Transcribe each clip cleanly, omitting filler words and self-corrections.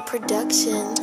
Production.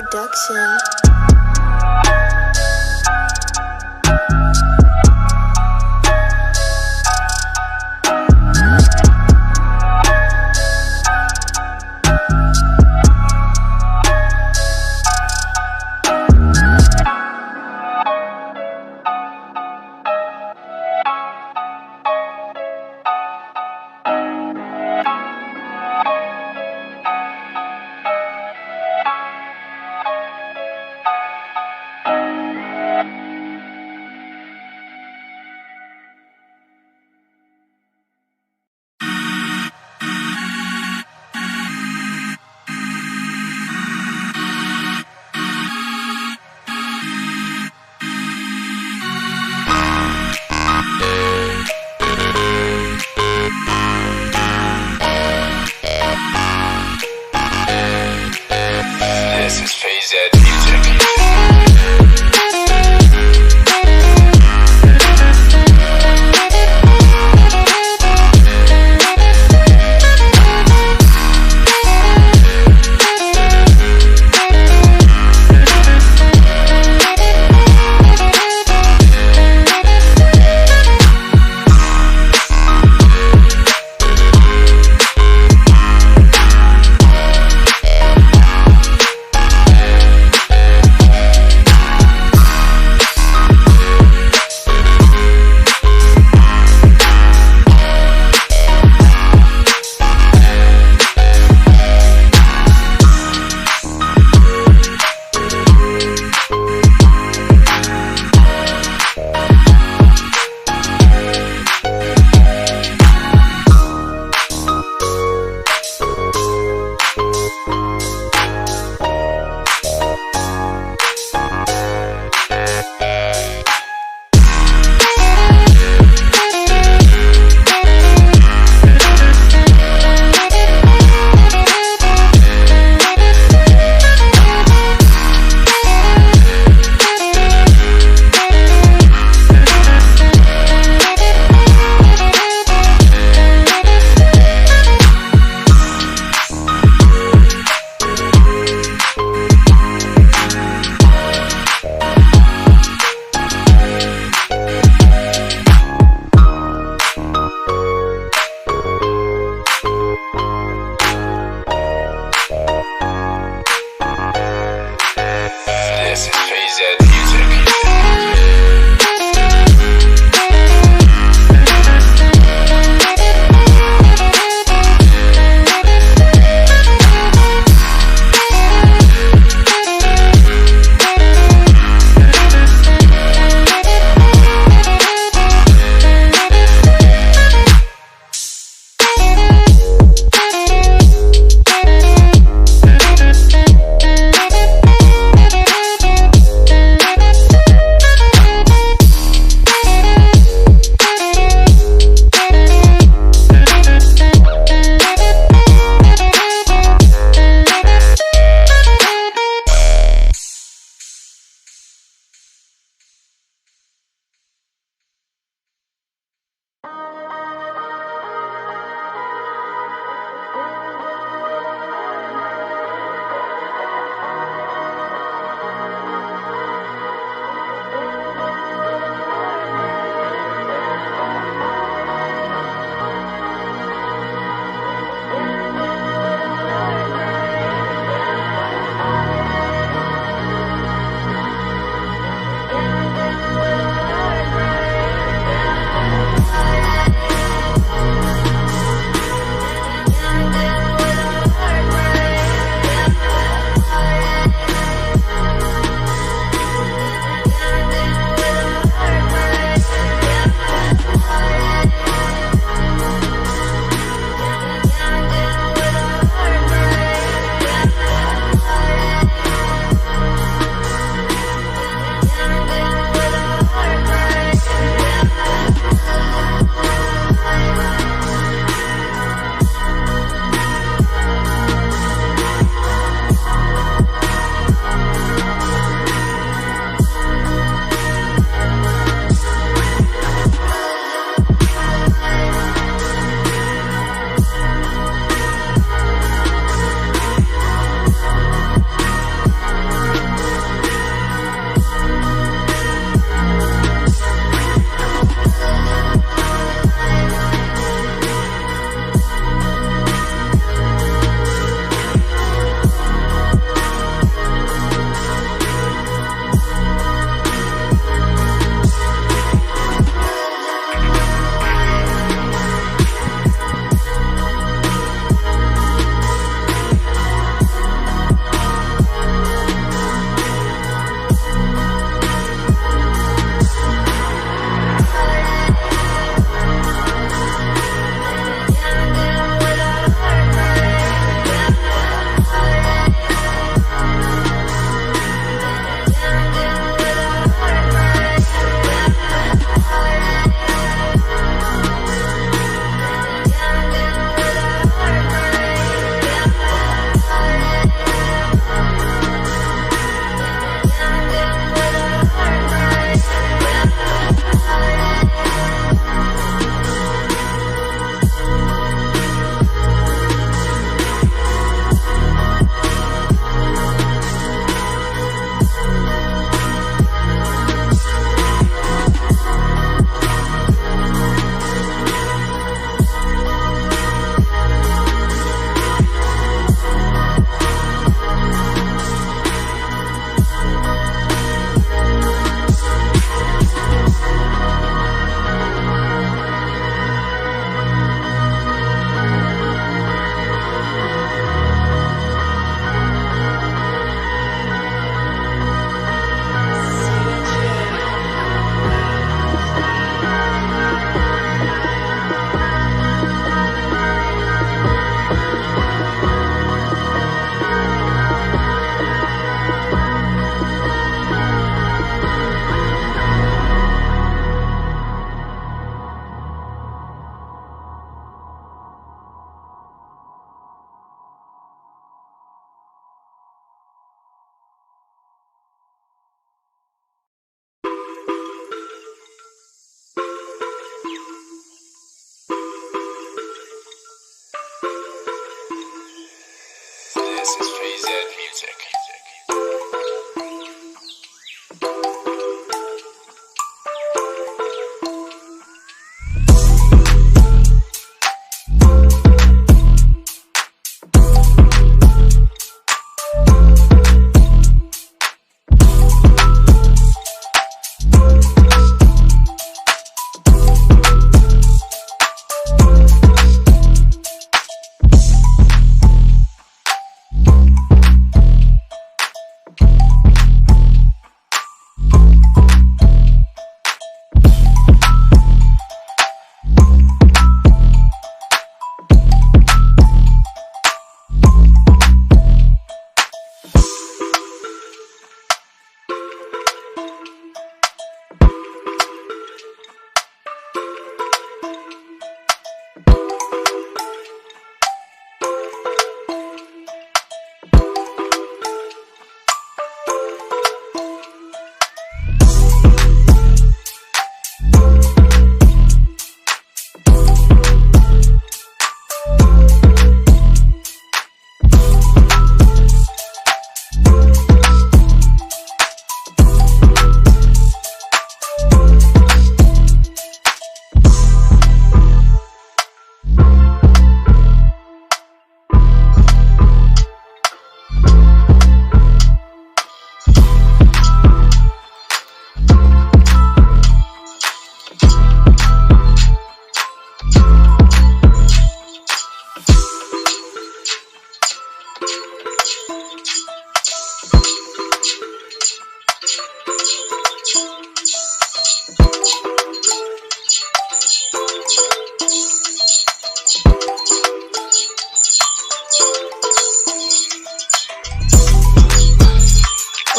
Production.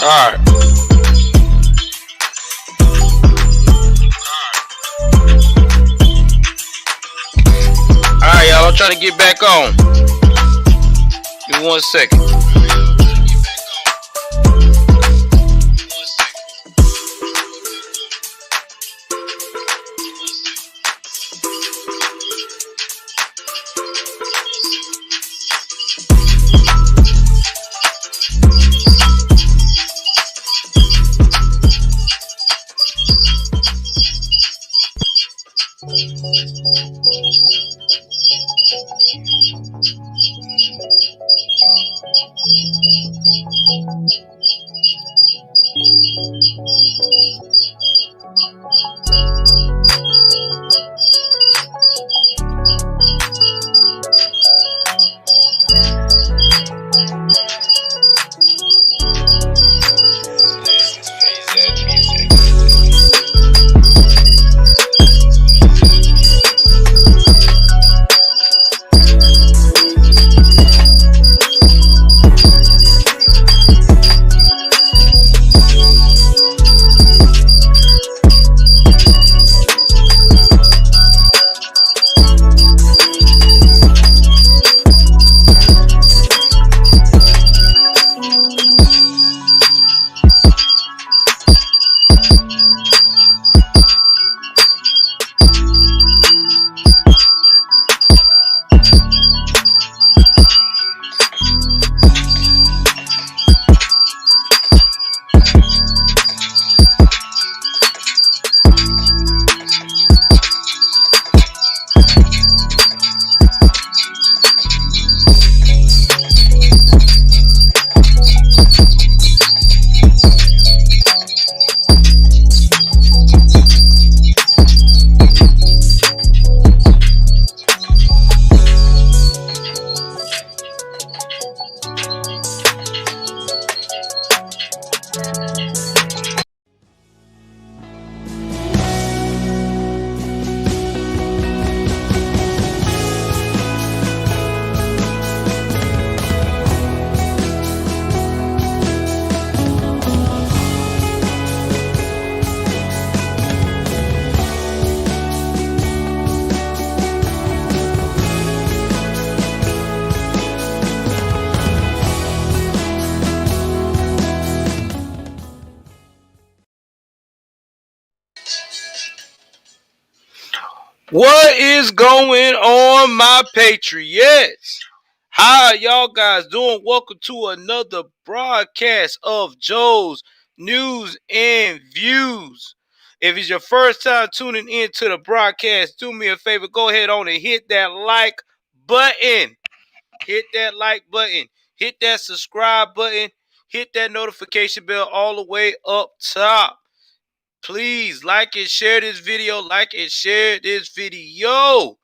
Alright. Alright, y'all. I'm trying to get back on. Give me 1 second. What is going on, my patriots? How y'all guys doing? Welcome to another broadcast of Joel's News and Views. If it's your first time tuning in to the broadcast, do me a favor, go ahead on and hit that like button. Hit that like button. Hit that subscribe button. Hit that notification bell all the way up top. Please like and share this video. Like and share this video.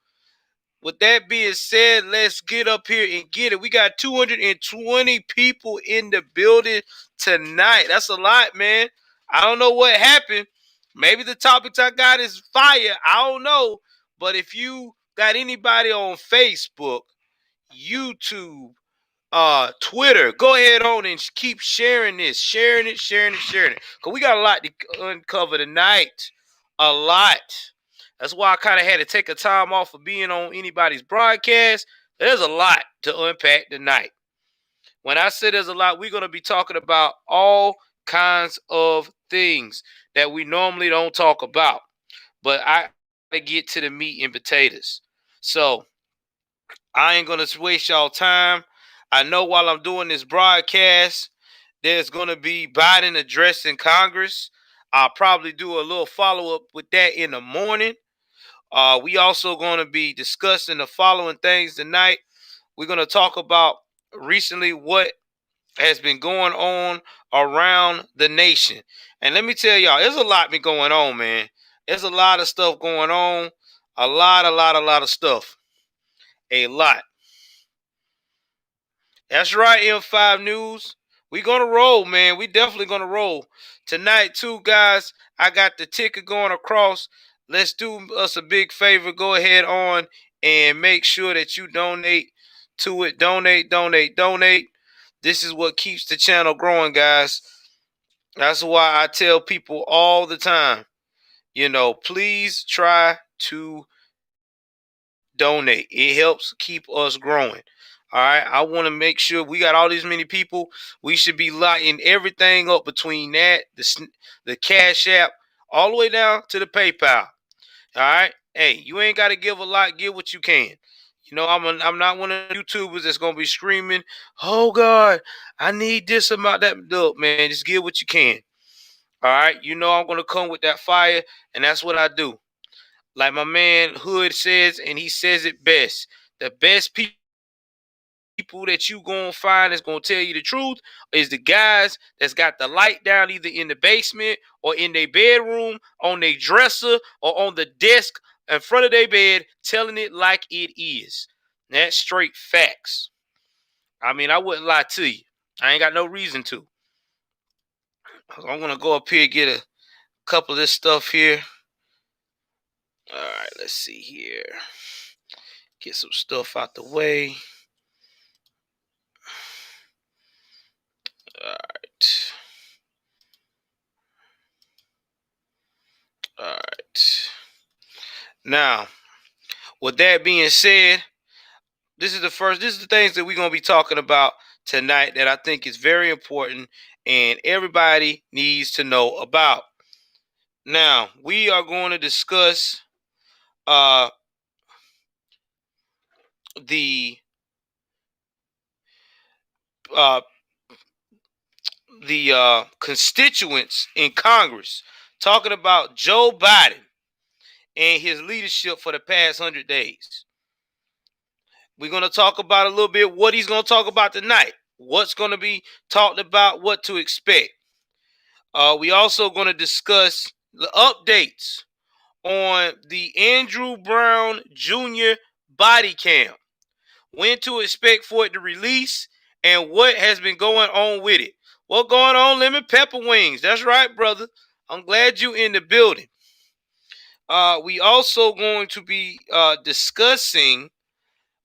With that being said, let's get up here and get it. We got 220 people in the building tonight. That's a lot, man. I don't know what happened. Maybe the topics I got is fire. I don't know. But if you got anybody on Facebook, YouTube, Twitter, go ahead on and keep sharing this. Sharing it. Because we got a lot to uncover tonight. A lot. That's why I kind of had to take a time off of being on anybody's broadcast. There's a lot to unpack tonight. When I say there's a lot, we're going to be talking about all kinds of things that we normally don't talk about. But I got to get to the meat and potatoes. So I ain't going to waste y'all time. I know while I'm doing this broadcast, there's going to be Biden addressing Congress. I'll probably do a little follow-up with that in the morning. We also going to be discussing the following things tonight. We're going to talk about recently what has been going on around the nation. And let me tell y'all, there's a lot been going on, man. There's a lot of stuff going on. A lot of stuff. A lot. That's right, M5 News. We gonna roll, man. We definitely gonna roll. Tonight, too, guys, I got the ticker going across. Let's do us a big favor. Go ahead on and make sure that you donate to it. Donate. This is what keeps the channel growing, guys. That's why I tell people all the time, please try to donate. It helps keep us growing. All right. I want to make sure we got all these many people. We should be lighting everything up between that, the Cash App, all the way down to the PayPal. All right. Hey, you ain't got to give a lot. Give what you can. I'm not one of the YouTubers that's gonna be screaming, "Oh God, I need this amount." That look, man, just give what you can. All right. I'm gonna come with that fire, and that's what I do. Like my man Hood says, and he says it best. The best people that you gonna find that's gonna tell you the truth is the guys that's got the light down either in the basement or in their bedroom, on their dresser, or on the desk in front of their bed, telling it like it is. That's straight facts. I mean, I wouldn't lie to you. I ain't got no reason to. I'm gonna go up here and get a couple of this stuff here. All right, let's see here. Get some stuff out the way. All right. All right. Now, with that being said, this is the things that we're going to be talking about tonight that I think is very important and everybody needs to know about. Now, we are going to discuss the constituents in Congress, talking about Joe Biden and his leadership for the past 100 days. We're going to talk about a little bit what he's going to talk about tonight, what's going to be talked about, what to expect. We also going to discuss the updates on the Andrew Brown Jr. body cam, when to expect for it to release, and what has been going on with it. What going on, Lemon Pepper Wings? That's right, brother. I'm glad you in the building. We also going to be discussing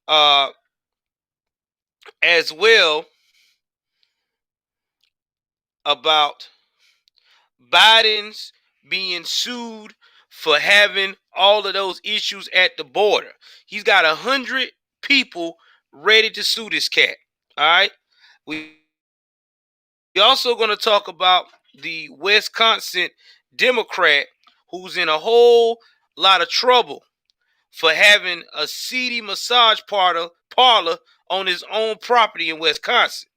as well about Biden's being sued for having all of those issues at the border. He's got 100 people ready to sue this cat. All right. We also going to talk about the Wisconsin Democrat who's in a whole lot of trouble for having a seedy massage parlor on his own property in Wisconsin.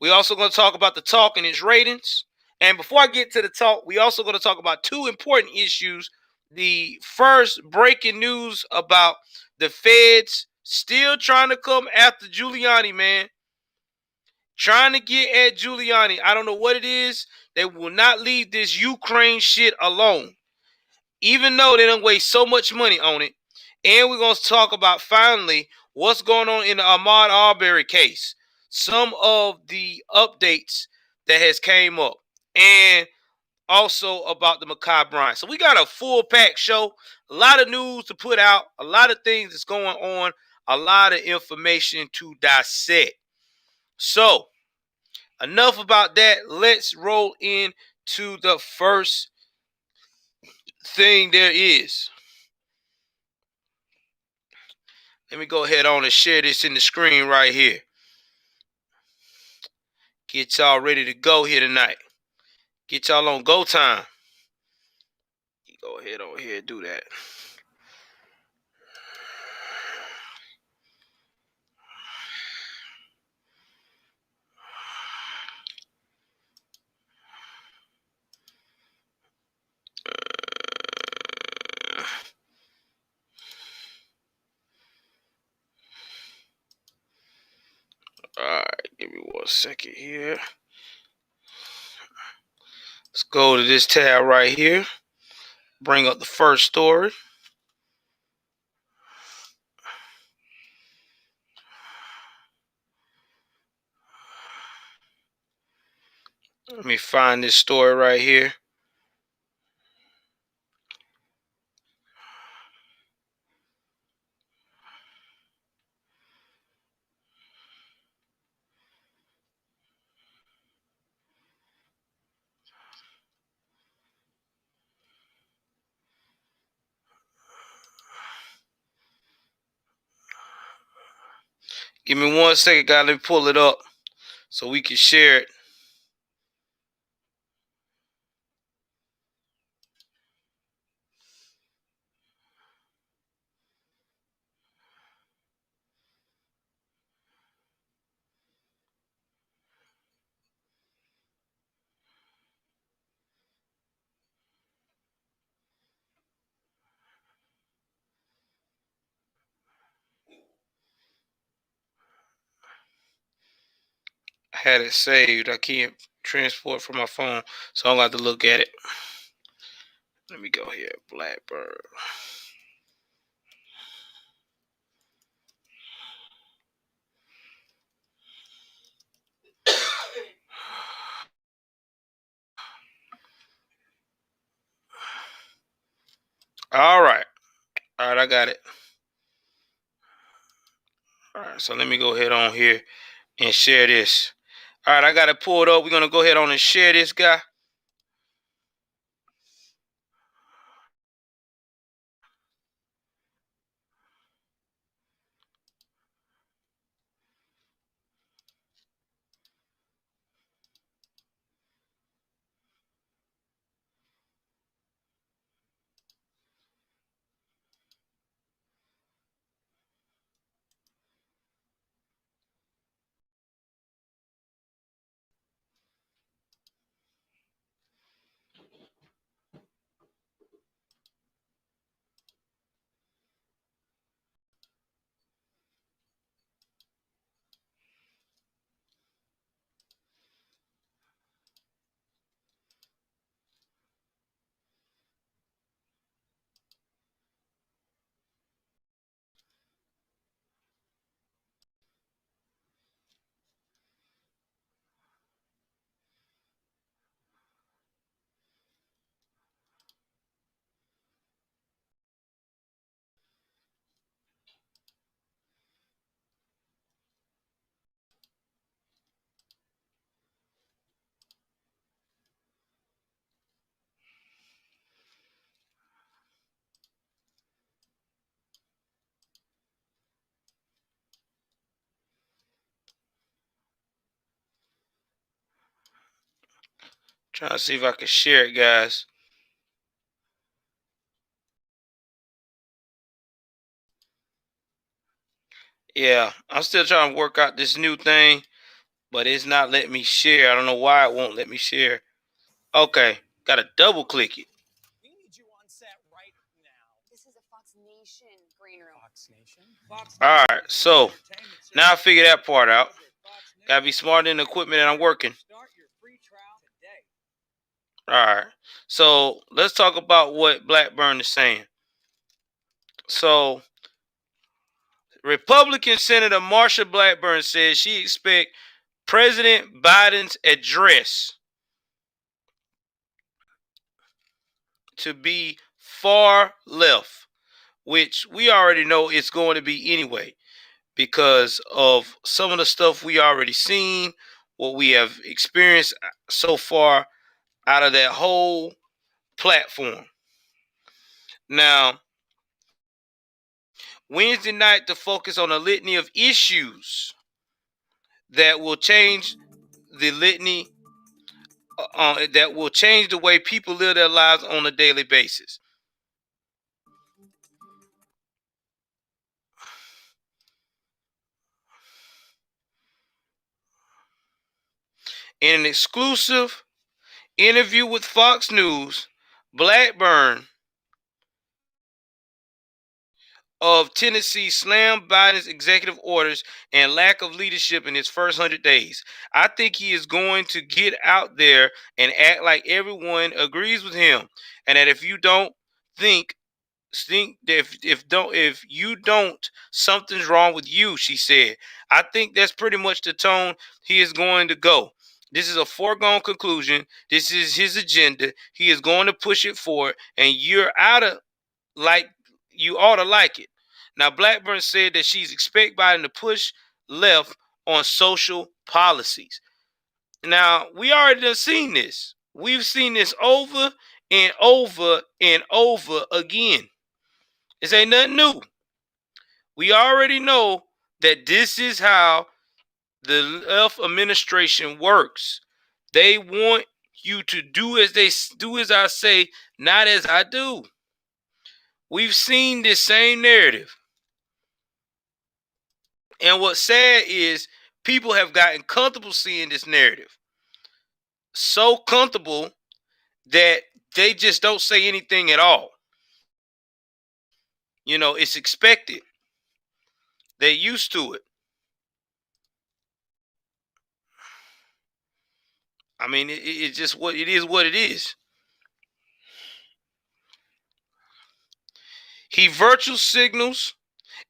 We're also going to talk about the talk and its ratings. And before I get to the talk, we also going to talk about two important issues. The first, breaking news about the feds still trying to come after Giuliani, man. Trying to get at Giuliani. I don't know what it is. They will not leave this Ukraine shit alone, even though they don't waste so much money on it. And we're going to talk about, finally, what's going on in the Ahmaud Arbery case. Some of the updates that has came up. And also about the Makai Bryant. So we got a full pack show. A lot of news to put out. A lot of things that's going on. A lot of information to dissect. So, enough about that. Let's roll into the first thing there is. Let me go ahead on and share this in the screen right here. Get y'all ready to go here tonight. Get y'all on go time. Go ahead on here and do that. Alright, give me 1 second here. Let's go to this tab right here. Bring up the first story. Let me find this story right here. Give me 1 second, guys. Let me pull it up so we can share it. I had it saved. I can't transport from my phone, so I'm going to have to look at it. Let me go here. Blackbird. All right. All right, I got it. All right, so let me go ahead on here and share this. All right, I got it pulled up. We're going to go ahead on and share this guy. Trying to see if I can share it, guys. Yeah, I'm still trying to work out this new thing, but it's not letting me share. I don't know why it won't let me share. Okay, gotta double click it. We need you on set right now. This is a Fox Nation green room. Fox Nation. Fox All Nation. right, so now I figured that part out. Gotta be smarter than the equipment that I'm working. Start your free trial today. All right, so let's talk about what Blackburn is saying. So, Republican Senator Marsha Blackburn says she expects President Biden's address to be far left, which we already know it's going to be anyway, because of some of the stuff we already seen, what we have experienced so far out of that whole platform. Now, Wednesday night to focus on a litany of issues that will change the litany, that will change the way people live their lives on a daily basis. In an exclusive interview with Fox News, Blackburn of Tennessee slammed Biden's executive orders and lack of leadership in his first 100 days. I think he is going to get out there and act like everyone agrees with him, and that if you don't think if you don't, something's wrong with you, she said. I think that's pretty much the tone he is going to go. This is a foregone conclusion. This is his agenda. He is going to push it forward, and you ought to like it. Now, Blackburn said that she's expect Biden to push left on social policies. Now, we already done seen this. We've seen this over and over and over again. This ain't nothing new. We already know that this is how the left administration works. They want you to do as I say, not as I do. We've seen this same narrative. And what's sad is people have gotten comfortable seeing this narrative. So comfortable that they just don't say anything at all. You know, it's expected. They're used to it. I mean, it's just what it is. What it is. He virtual signals,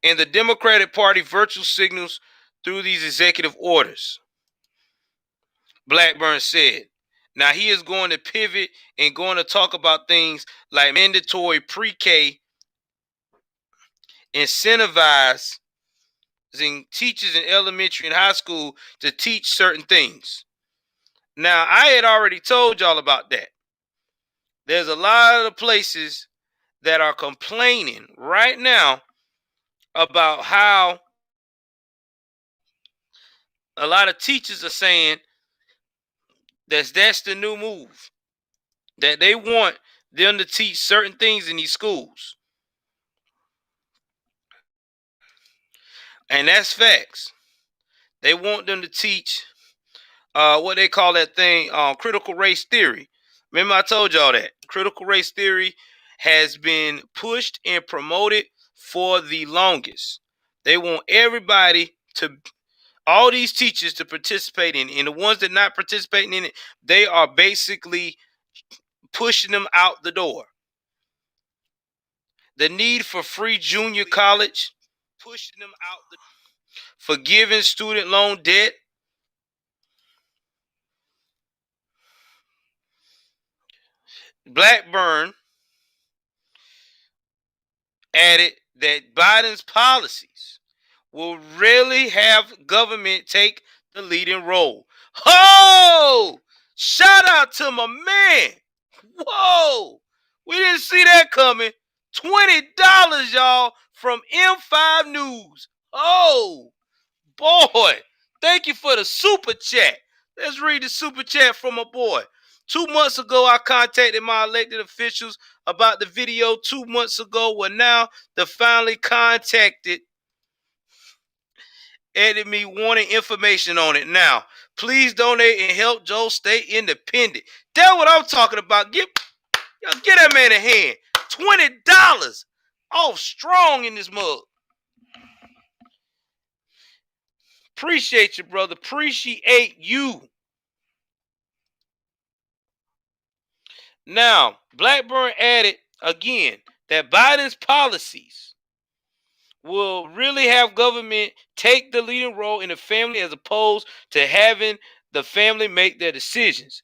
and the Democratic Party virtual signals through these executive orders, Blackburn said. Now he is going to pivot and going to talk about things like mandatory pre-K, incentivizing teachers in elementary and high school to teach certain things. Now, I had already told y'all about that. There's a lot of the places that are complaining right now about how a lot of teachers are saying that's the new move, that they want them to teach certain things in these schools. And that's facts. They want them to teach what they call that thing, critical race theory. Remember I told y'all that critical race theory has been pushed and promoted for the longest. They want everybody to, all these teachers to participate in it. And the ones that not participating in it, they are basically pushing them out the door. The need for free junior college, pushing them out the door. Forgiving student loan debt. Blackburn added that Biden's policies will really have government take the leading role. Oh, shout out to my man. Whoa, we didn't see that coming. $20, y'all, from M5 News. Oh, boy, thank you for the super chat. Let's read the super chat from my boy. 2 months ago, I contacted my elected officials about the video 2 months ago. Well, now they finally contacted added me wanting information on it. Now, please donate and help Joel stay independent. That's what I'm talking about. Get that man a hand. $20 off strong in this mug. Appreciate you, brother. Appreciate you. Now, Blackburn added again that Biden's policies will really have government take the leading role in the family as opposed to having the family make their decisions.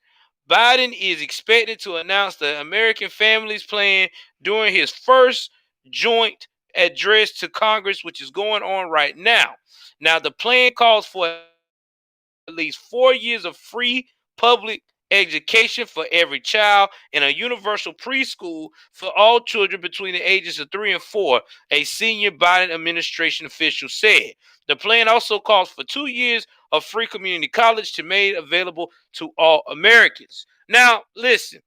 Biden is expected to announce the American Families Plan during his first joint address to Congress, which is going on right now. Now, the plan calls for at least 4 years of free public education for every child and a universal preschool for all children between the ages of 3 and 4, a senior Biden administration official said. The plan also calls for 2 years of free community college to be made available to all Americans. Now, listen,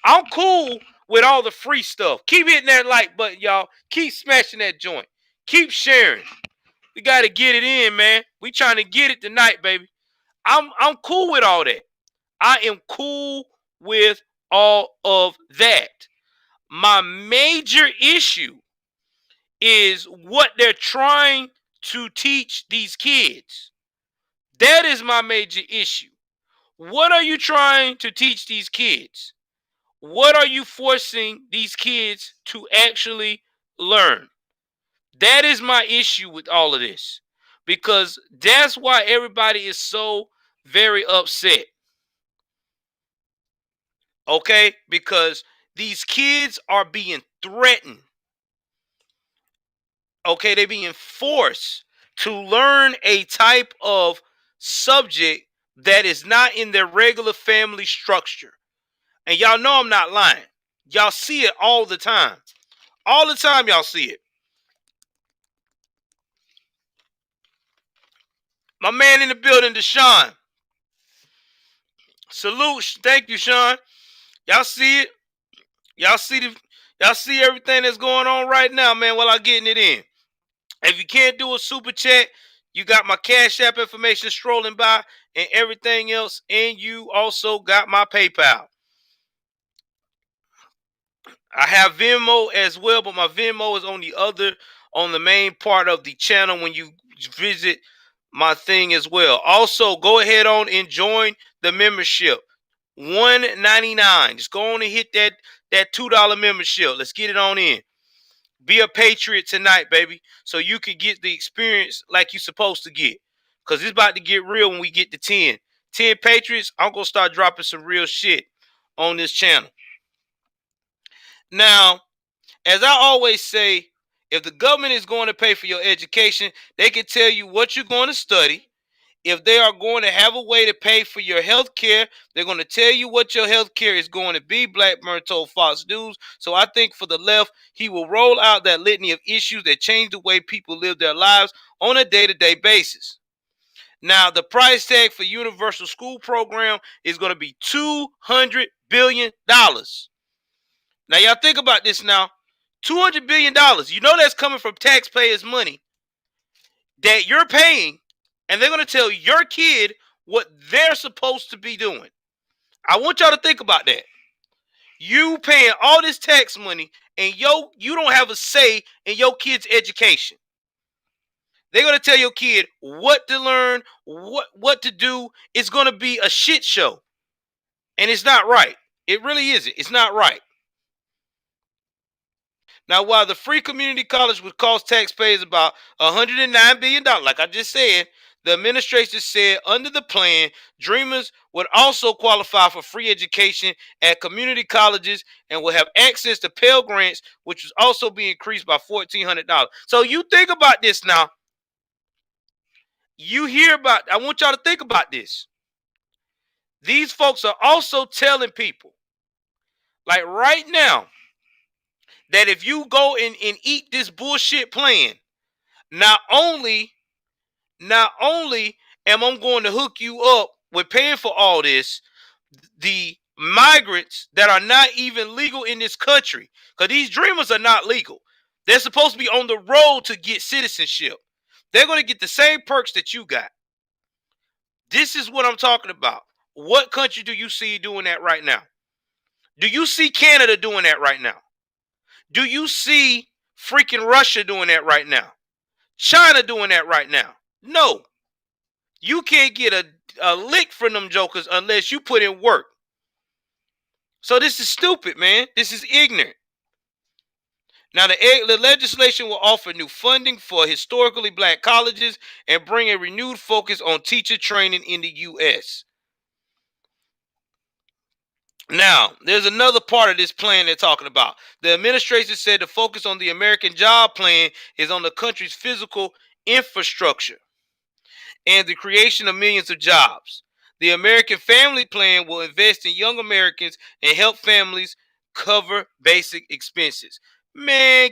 I'm cool with all the free stuff. Keep hitting that like button, y'all. Keep smashing that joint. Keep sharing. We got to get it in, man. We trying to get it tonight, baby. I'm cool with all that. I am cool with all of that. My major issue is what they're trying to teach these kids. That is my major issue. What are you trying to teach these kids? What are you forcing these kids to actually learn? That is my issue with all of this. Because that's why everybody is so very upset. Okay? Because these kids are being threatened. Okay? They're being forced to learn a type of subject that is not in their regular family structure. And y'all know I'm not lying. Y'all see it all the time. All the time y'all see it. My man in the building, Deshaun. Salute. Thank you, Sean. Y'all see it? Y'all see everything that's going on right now, man, while I'm getting it in. If you can't do a super chat, you got my Cash App information strolling by and everything else. And you also got my PayPal. I have Venmo as well, but my Venmo is on the main part of the channel when you visit my thing as well. Also, go ahead on and join the membership. $1.99. Just go on and hit that $2 membership. Let's get it on in. Be a patriot tonight, baby, so you can get the experience like you're supposed to get. Because it's about to get real when we get to 10. 10 patriots, I'm going to start dropping some real shit on this channel. Now, as I always say, if the government is going to pay for your education, they can tell you what you're going to study. If they are going to have a way to pay for your health care, they're going to tell you what your health care is going to be, Blackburn told Fox News. So I think for the left, he will roll out that litany of issues that change the way people live their lives on a day-to-day basis. Now, the price tag for universal school program is going to be $200 billion. Now, y'all think about this now. $200 billion. You know that's coming from taxpayers' money that you're paying, and they're going to tell your kid what they're supposed to be doing. I want y'all to think about that. You paying all this tax money, and you don't have a say in your kid's education. They're going to tell your kid what to learn, what to do. It's going to be a shit show. And it's not right. It really isn't. It's not right. Now, while the free community college would cost taxpayers about $109 billion, like I just said, the administration said under the plan, Dreamers would also qualify for free education at community colleges and will have access to Pell Grants, which will also be increased by $1,400. So you think about this now. I want y'all to think about this. These folks are also telling people, like right now, that if you go and eat this bullshit plan, not only am I going to hook you up with paying for all this, the migrants that are not even legal in this country, because these dreamers are not legal. They're supposed to be on the road to get citizenship. They're going to get the same perks that you got. This is what I'm talking about. What country do you see doing that right now? Do you see Canada doing that right now? Do you see freaking Russia doing that right now? China doing that right now? No. You can't get a lick from them jokers unless you put in work. So this is stupid, man. This is ignorant. Now, the legislation will offer new funding for historically black colleges and bring a renewed focus on teacher training in the U.S. Now, there's another part of this plan they're talking about. The administration said the focus on the American Job Plan is on the country's physical infrastructure and the creation of millions of jobs. The American Family Plan will invest in young Americans and help families cover basic expenses. Man,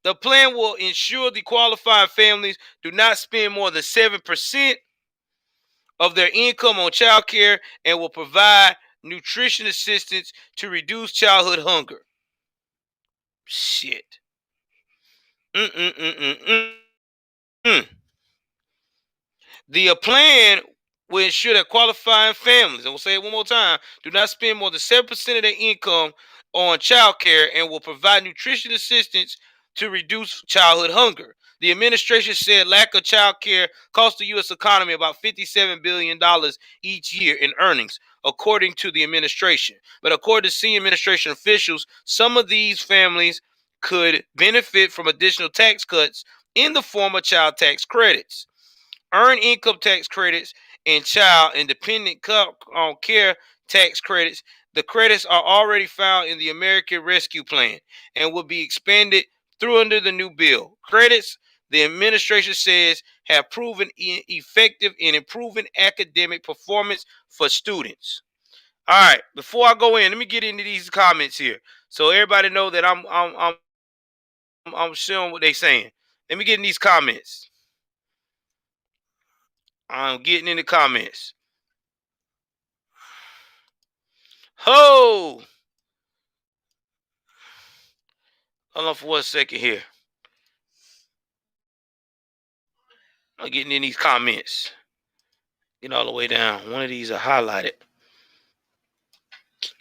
the plan will ensure the qualified families do not spend more than 7% of their income on child care and will provide nutrition assistance to reduce childhood hunger. Shit. Mm-mm-mm-mm-mm. The plan will ensure that qualifying families, I will say it one more time, do not spend more than 7% of their income on child care and will provide nutrition assistance to reduce childhood hunger. The administration said lack of child care costs the U.S. economy about $57 billion each year in earnings, according to the administration. But according to senior administration officials, some of these families could benefit from additional tax cuts in the form of child tax credits, earned income tax credits, and child and dependent care tax credits. The credits are already found in the American Rescue Plan and will be expanded through under the new bill. Credits, the administration says, have proven effective in improving academic performance for students. All right, before I go in, let me get into these comments here, so everybody know that I'm showing what they saying. Let me get in these comments. I'm getting in the comments. Ho! Hold on for 1 second here. I'm getting in these comments. Get all the way down. One of these are highlighted.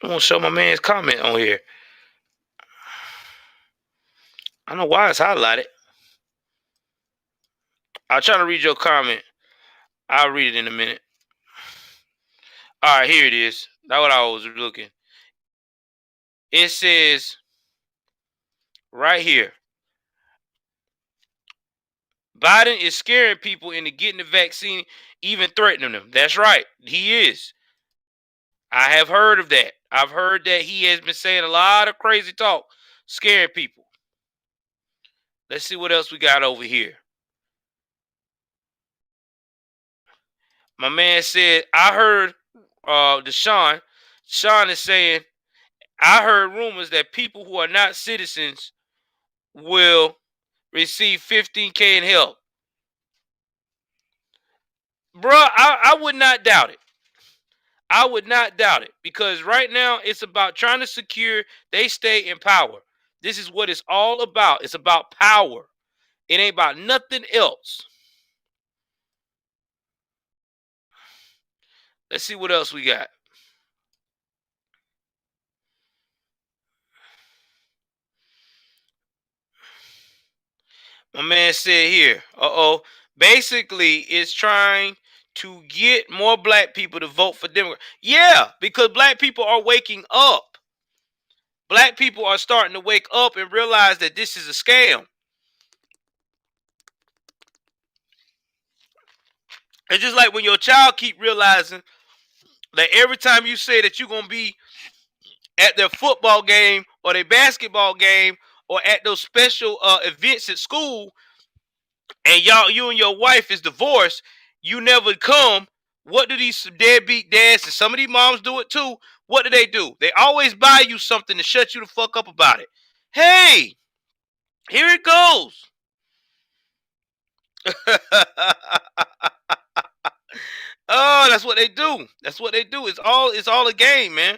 I want to show my man's comment on here. I don't know why it's highlighted. I'm trying to read your comment. I'll read it in a minute. All right, here it is. That's what I was looking. It says right here, Biden is scaring people into getting the vaccine, even threatening them. That's right. He is. I have heard of that. I've heard that he has been saying a lot of crazy talk, scaring people. Let's see what else we got over here. My man said, I heard Deshaun. Sean is saying, I heard rumors that people who are not citizens will receive $15K in help. Bruh, I would not doubt it. I would not doubt it, because right now it's about trying to secure they stay in power. This is what it's all about. It's about power. It ain't about nothing else. Let's see what else we got. My man said here, basically it's trying to get more black people to vote for Democrats. Yeah, because black people are waking up. Black people are starting to wake up and realize that this is a scam. It's just like when your child keep realizing that every time you say that you're going to be at their football game or their basketball game or at those special events at school, and you and your wife is divorced, you never come. What do these deadbeat dads and some of these moms do it too? What do? They always buy you something to shut you the fuck up about it. Hey, here it goes. Oh, that's what they do. That's what they do. It's all a game, man.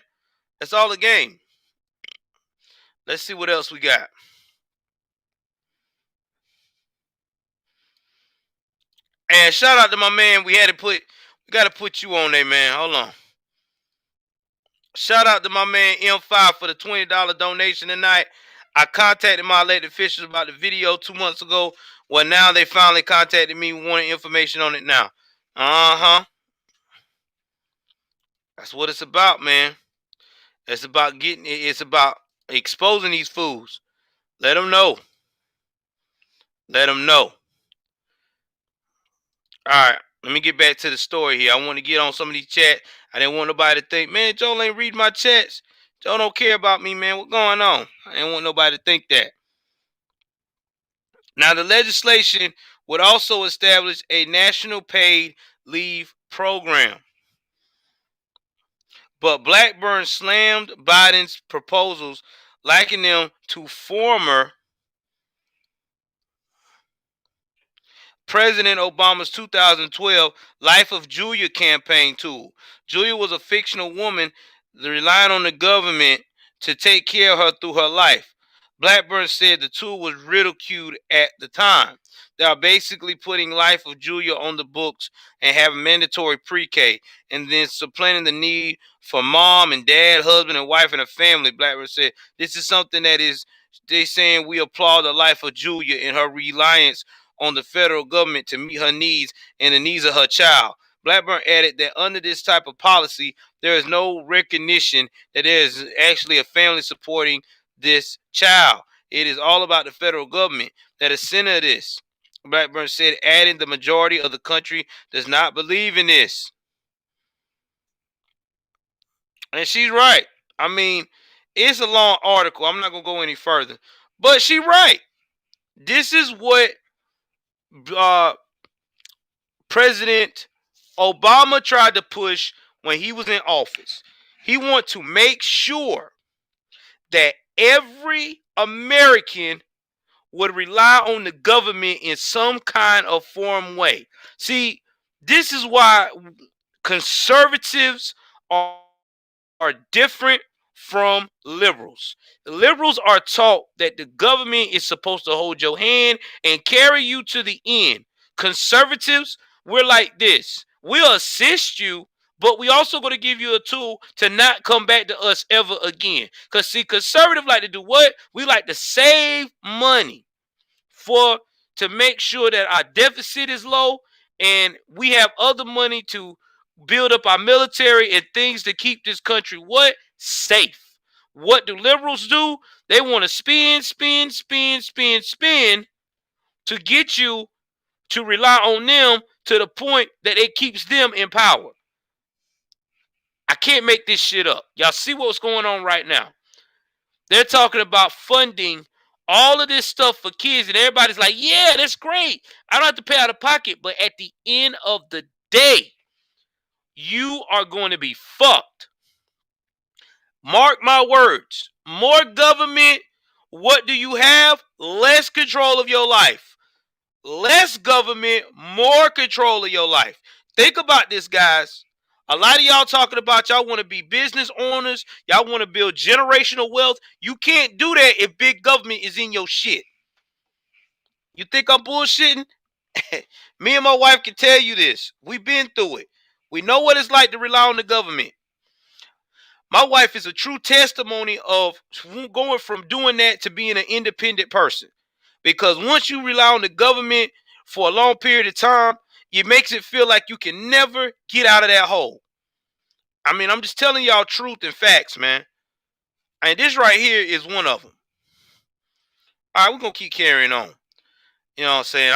It's all a game. Let's see what else we got. And shout out to my man. We got to put you on there, man. Hold on. Shout out to my man M5 for the $20 donation tonight. I contacted my elected officials about the video 2 months ago. Well, now they finally contacted me wanting information on it now. Uh-huh. That's what it's about, man. It's about it's about exposing these fools. Let them know. Let them know. All right. Let me get back to the story here. I want to get on some of these chats. I didn't want nobody to think, man, Joel ain't read my chats. Joel don't care about me, man. What's going on? I didn't want nobody to think that. Now, the legislation would also establish a national paid leave program. But Blackburn slammed Biden's proposals, likening them to former President Obama's 2012 Life of Julia campaign tool. Julia was a fictional woman relying on the government to take care of her through her life. Blackburn said the tool was ridiculed at the time. They are basically putting Life of Julia on the books and have mandatory pre-K, and then supplanting the need for mom and dad, husband and wife, and a family. Blackburn said this is something that is, they saying we applaud the life of Julia and her reliance on the federal government to meet her needs and the needs of her child. Blackburn added that under this type of policy, there is no recognition that there is actually a family supporting this child. It is all about the federal government that is center of this. Blackburn said, adding the majority of the country does not believe in this. And she's right. I mean, it's a long article. I'm not going to go any further. But she's right. This is what President Obama tried to push when he was in office. He wanted to make sure that every American would rely on the government in some kind of form way. See, this is why conservatives are different from liberals. Liberals are taught that the government is supposed to hold your hand and carry you to the end. Conservatives, we're like this. We'll assist you, but we also going to give you a tool to not come back to us ever again. Because see, conservatives like to do what? We like to save money to make sure that our deficit is low and we have other money to build up our military and things to keep this country what? Safe. What do liberals do? They want to spend to get you to rely on them to the point that it keeps them in power. I can't make this shit up. Y'all see what's going on right now. They're talking about funding all of this stuff for kids, and everybody's like, yeah, that's great. I don't have to pay out of pocket. But at the end of the day, you are going to be fucked. Mark my words. More government. What do you have? Less control of your life. Less government, more control of your life. Think about this, guys. A lot of y'all talking about y'all want to be business owners. Y'all want to build generational wealth. You can't do that if big government is in your shit. You think I'm bullshitting? Me and my wife can tell you this. We've been through it. We know what it's like to rely on the government. My wife is a true testimony of going from doing that to being an independent person. Because once you rely on the government for a long period of time, it makes it feel like you can never get out of that hole. I mean, I'm just telling y'all truth and facts, man. And this right here is one of them. All right, we're going to keep carrying on. You know what I'm saying?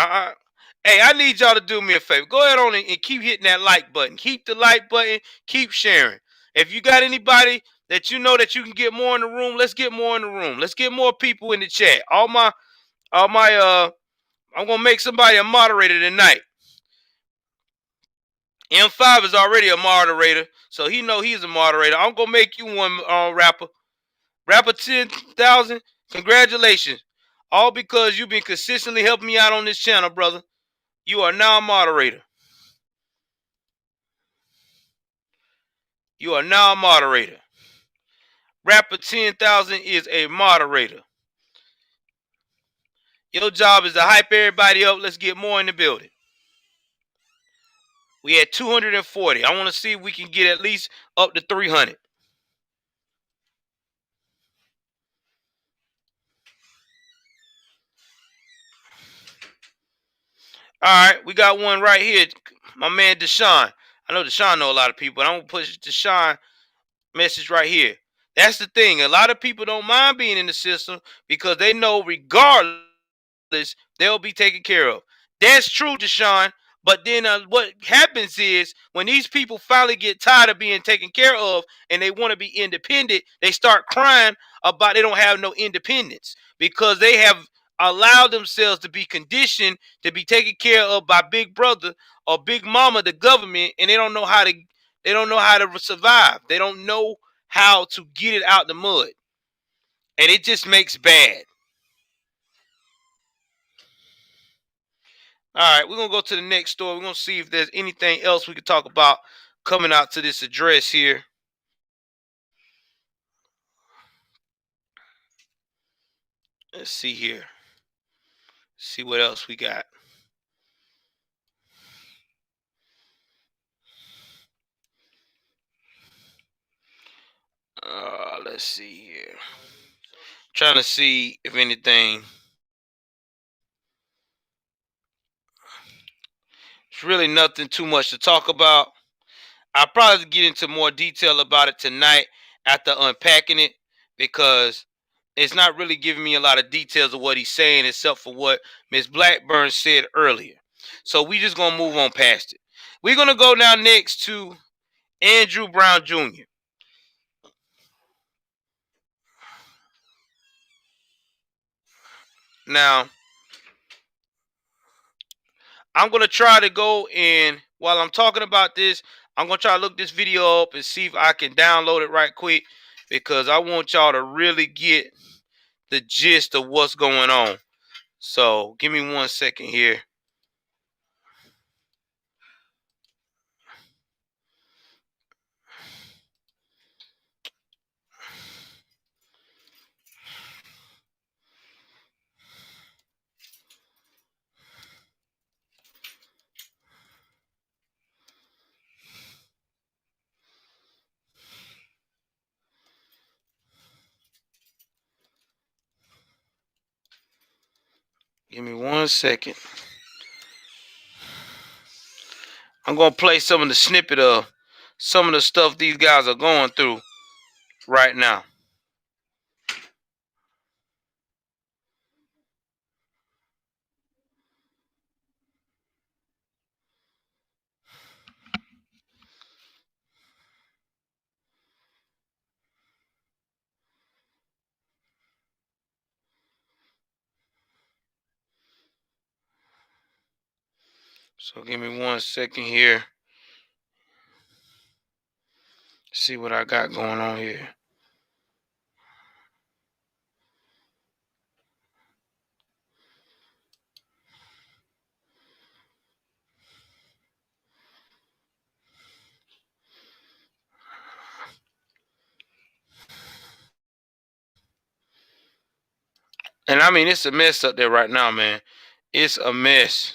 Hey, I need y'all to do me a favor. Go ahead on and keep hitting that like button. Keep the like button. Keep sharing. If you got anybody that you know that you can get more in the room, let's get more in the room. Let's get more people in the chat. I'm going to make somebody a moderator tonight. M5 is already a moderator, so he know he's a moderator. I'm going to make you one, rapper. Rapper 10,000, congratulations. All because you've been consistently helping me out on this channel, brother. You are now a moderator. You are now a moderator. Rapper 10,000 is a moderator. Your job is to hype everybody up. Let's get more in the building. We had 240. I want to see if we can get at least up to 300. All right, we got one right here. My man Deshaun. I know Deshaun know a lot of people, but I'm gonna push Deshaun message right here. That's the thing. A lot of people don't mind being in the system because they know regardless they'll be taken care of. That's true, Deshaun. But then what happens is when these people finally get tired of being taken care of and they want to be independent, they start crying about they don't have no independence because they have allowed themselves to be conditioned to be taken care of by Big Brother or Big Mama, the government, and they don't know how to survive. They don't know how to get it out the mud, and it just makes bad. All right, we're gonna go to the next story. We're gonna see if there's anything else we could talk about coming out to this address here. Let's see here. See what else we got. Let's see here. Trying to see if anything. It's really nothing too much to talk about. I'll probably get into more detail about it tonight after unpacking it because it's not really giving me a lot of details of what he's saying except for what Miss Blackburn said earlier. So we just gonna move on past it. We're gonna go now next to Andrew Brown Jr. Now, I'm gonna try to go in while I'm talking about this. I'm gonna try to look this video up and see if I can download it right quick because I want y'all to really get the gist of what's going on. So give me 1 second here. Give me 1 second. I'm gonna play some of the snippet of some of the stuff these guys are going through right now. So give me 1 second here. See what I got going on here. And I mean, it's a mess up there right now, man. It's a mess.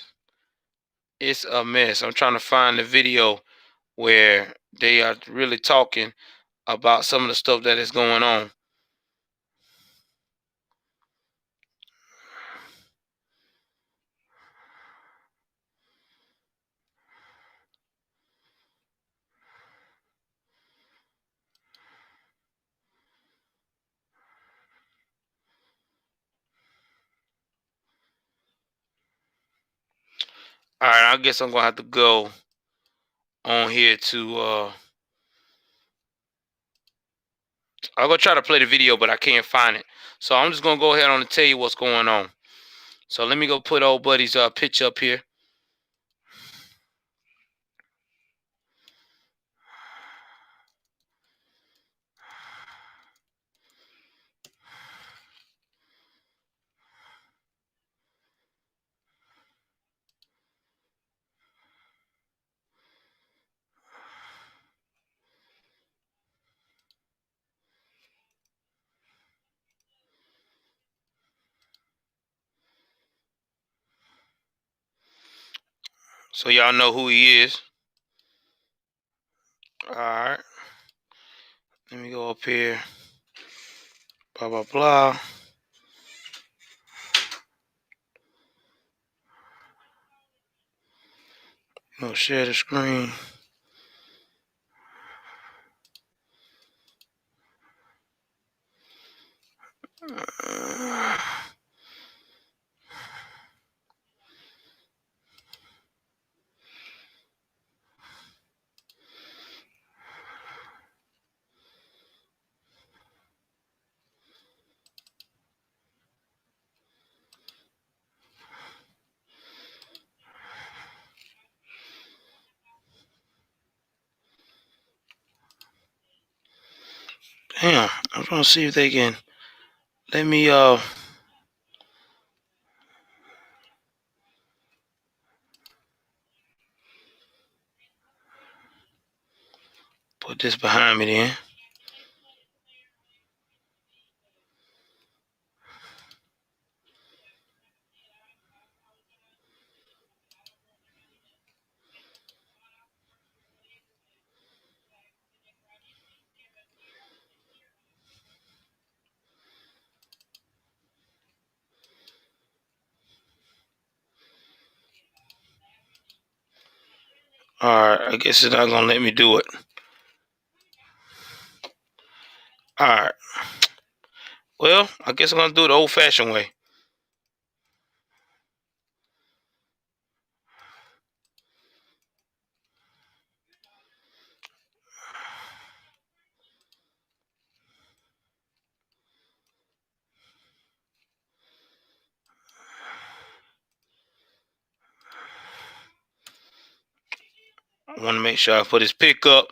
It's a mess. I'm trying to find the video where they are really talking about some of the stuff that is going on. All right, I guess I'm gonna have to go on here to I'm gonna try to play the video, but I can't find it. So I'm just gonna go ahead on and tell you what's going on. So let me go put old buddy's picture up here. So y'all know who he is. Alright. Let me go up here. Blah, blah, blah. No, share the screen. Damn, I'm trying to see if they can let me put this behind me then. Alright, I guess it's not gonna let me do it. Alright. Well, I guess I'm gonna do it the old fashioned way. I want to make sure I put his pick up.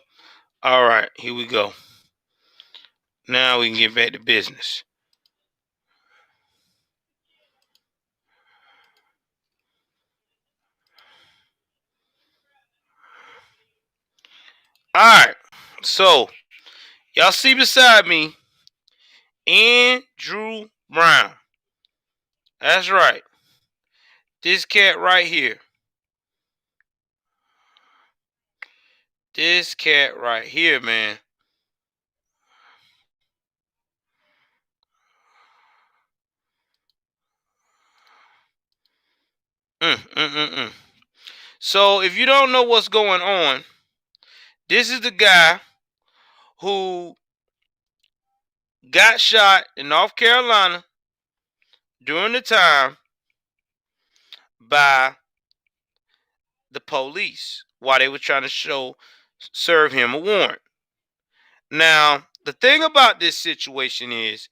Alright, here we go. Now we can get back to business. Alright, so y'all see beside me Andrew Brown. That's right. This cat right here. This cat right here, man. So if you don't know what's going on, this is the guy who got shot in North Carolina during the time by the police while they were trying to serve him a warrant. Now, the thing about this situation is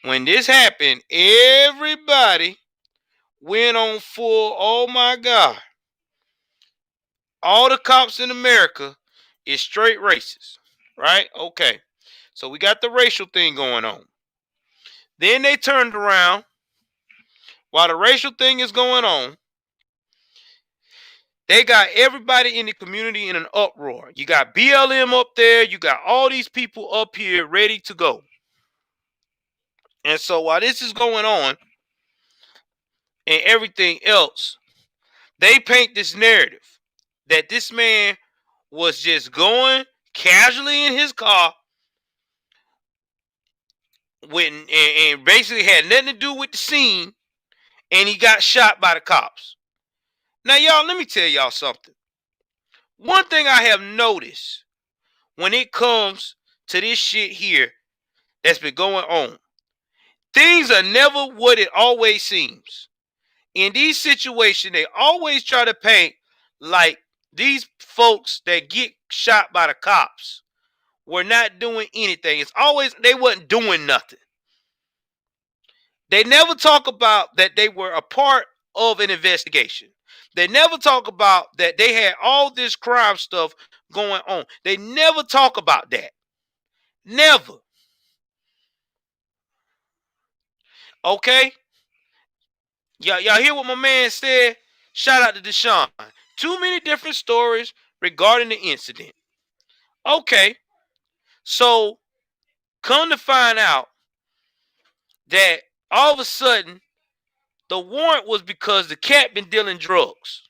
when this happened, everybody went on full, oh my God, all the cops in America is straight racist, right? Okay. So we got the racial thing going on. Then they turned around while the racial thing is going on. They got everybody in the community in an uproar. You got BLM up there. You got all these people up here ready to go. And so while this is going on and everything else, they paint this narrative that this man was just going casually in his car and basically had nothing to do with the scene, and he got shot by the cops. Now, y'all, let me tell y'all something. One thing I have noticed when it comes to this shit here that's been going on, things are never what it always seems. In these situations, they always try to paint like these folks that get shot by the cops were not doing anything. It's always they wasn't doing nothing. They never talk about that they were a part of an investigation. They never talk about that they had all this crime stuff going on. They never talk about that. Never. Okay? Y'all hear what my man said? Shout out to Deshaun. Too many different stories regarding the incident. Okay. So, come to find out that all of a sudden, the warrant was because the cat been dealing drugs.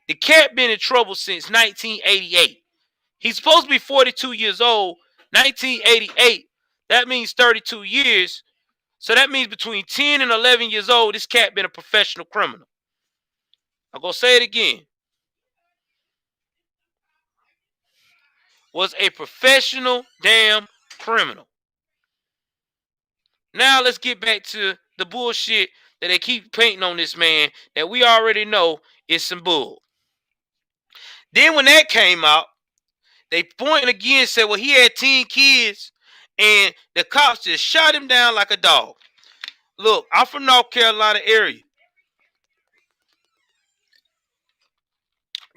The cat been in trouble since 1988. He's supposed to be 42 years old, 1988. That means 32 years. So that means between 10 and 11 years old, this cat been a professional criminal. I'm going to say it again. Was a professional damn criminal. Now let's get back to the bullshit that they keep painting on this man that we already know is some bull. Then when that came out, they pointed again and said, well, he had 10 kids and the cops just shot him down like a dog. Look, I'm from North Carolina area.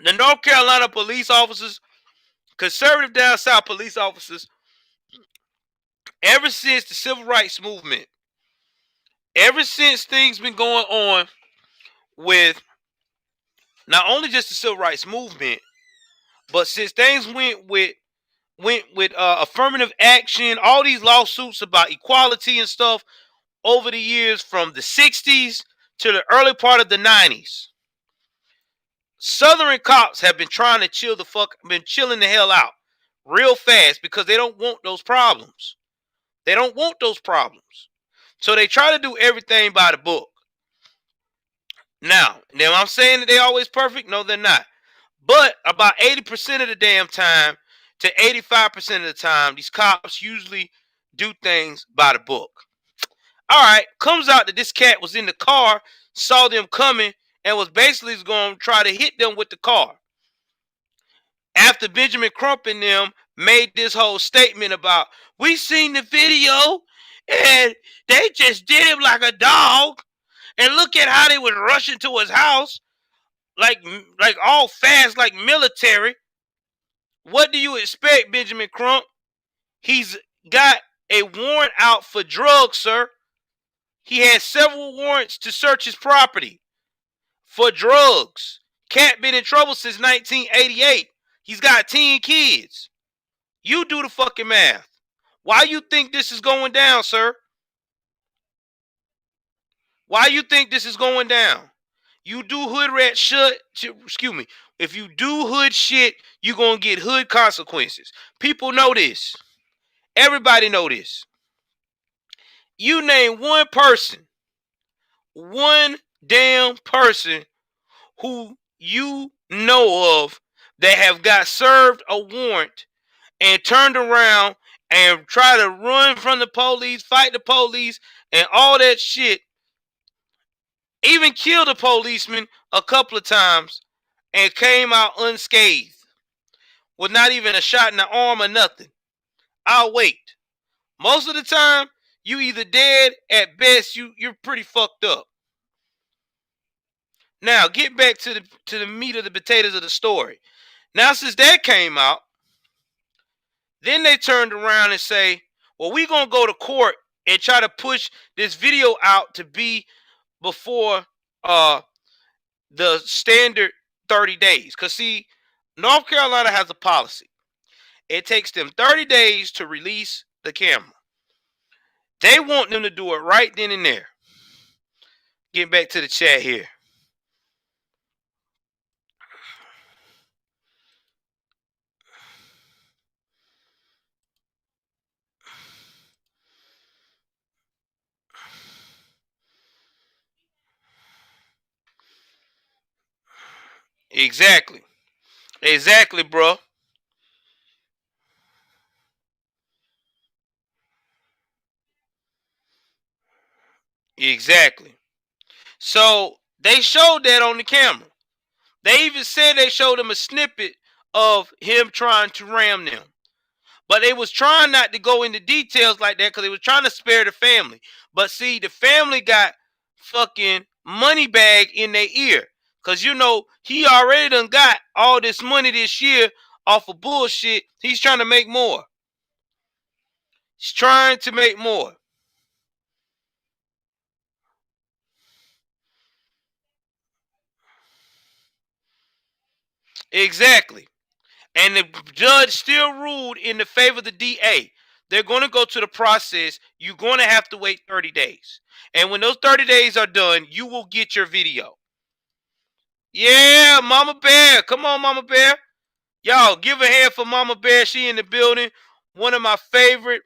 The North Carolina police officers, conservative down south police officers, ever since the civil rights movement, ever since things been going on with not only just the civil rights movement, but since things went with affirmative action, all these lawsuits about equality and stuff over the years from the 60s to the early part of the 90s, Southern cops have been trying to chilling the hell out real fast because they don't want those problems. They don't want those problems. So they try to do everything by the book. Now I'm saying that they're always perfect? No, they're not. But about 80% of the damn time to 85% of the time, these cops usually do things by the book. All right, comes out that this cat was in the car, saw them coming, and was basically going to try to hit them with the car. After Benjamin Crump and them made this whole statement about, we seen the video, and they just did him like a dog, and look at how they was rushing to his house, like all fast, like military. What do you expect, Benjamin Crump? He's got a warrant out for drugs, sir. He had several warrants to search his property for drugs. Cat been in trouble since 1988. He's got 10 kids. You do the fucking math. Why you think this is going down, sir? Why you think this is going down? You do hood rat shit. Excuse me. If you do hood shit, you're going to get hood consequences. People know this. Everybody know this. You name one person, one damn person who you know of that have got served a warrant and turned around and try to run from the police, fight the police, and all that shit. Even killed a policeman a couple of times and came out unscathed. With not even a shot in the arm or nothing. I'll wait. Most of the time, you either dead, at best, you're pretty fucked up. Now, get back to the meat of the potatoes of the story. Now, since that came out, then they turned around and say, well, we're going to go to court and try to push this video out to be before the standard 30 days. Because, see, North Carolina has a policy. It takes them 30 days to release the camera. They want them to do it right then and there. Getting back to the chat here. Exactly. Exactly, bro. Exactly. So they showed that on the camera. They even said they showed them a snippet of him trying to ram them. But they was trying not to go into details like that because they was trying to spare the family. But see, the family got fucking money bag in their ear. Because, you know, he already done got all this money this year off of bullshit. He's trying to make more. He's trying to make more. Exactly. And the judge still ruled in the favor of the DA. They're going to go to the process. You're going to have to wait 30 days. And when those 30 days are done, you will get your video. Yeah, Mama Bear. Come on, Mama Bear. Y'all, give a hand for Mama Bear. She in the building. One of my favorite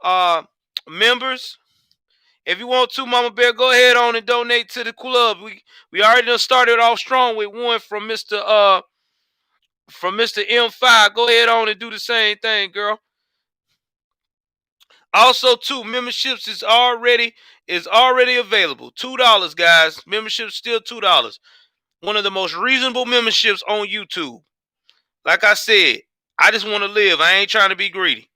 uh members. If you want to, Mama Bear, go ahead on and donate to the club. We already done started off strong with one from Mr. M5. Go ahead on and do the same thing, girl. Also, too, memberships is already available. $2, guys. Membership's still $2. One of the most reasonable memberships on YouTube. Like I said, I just want to live. I ain't trying to be greedy.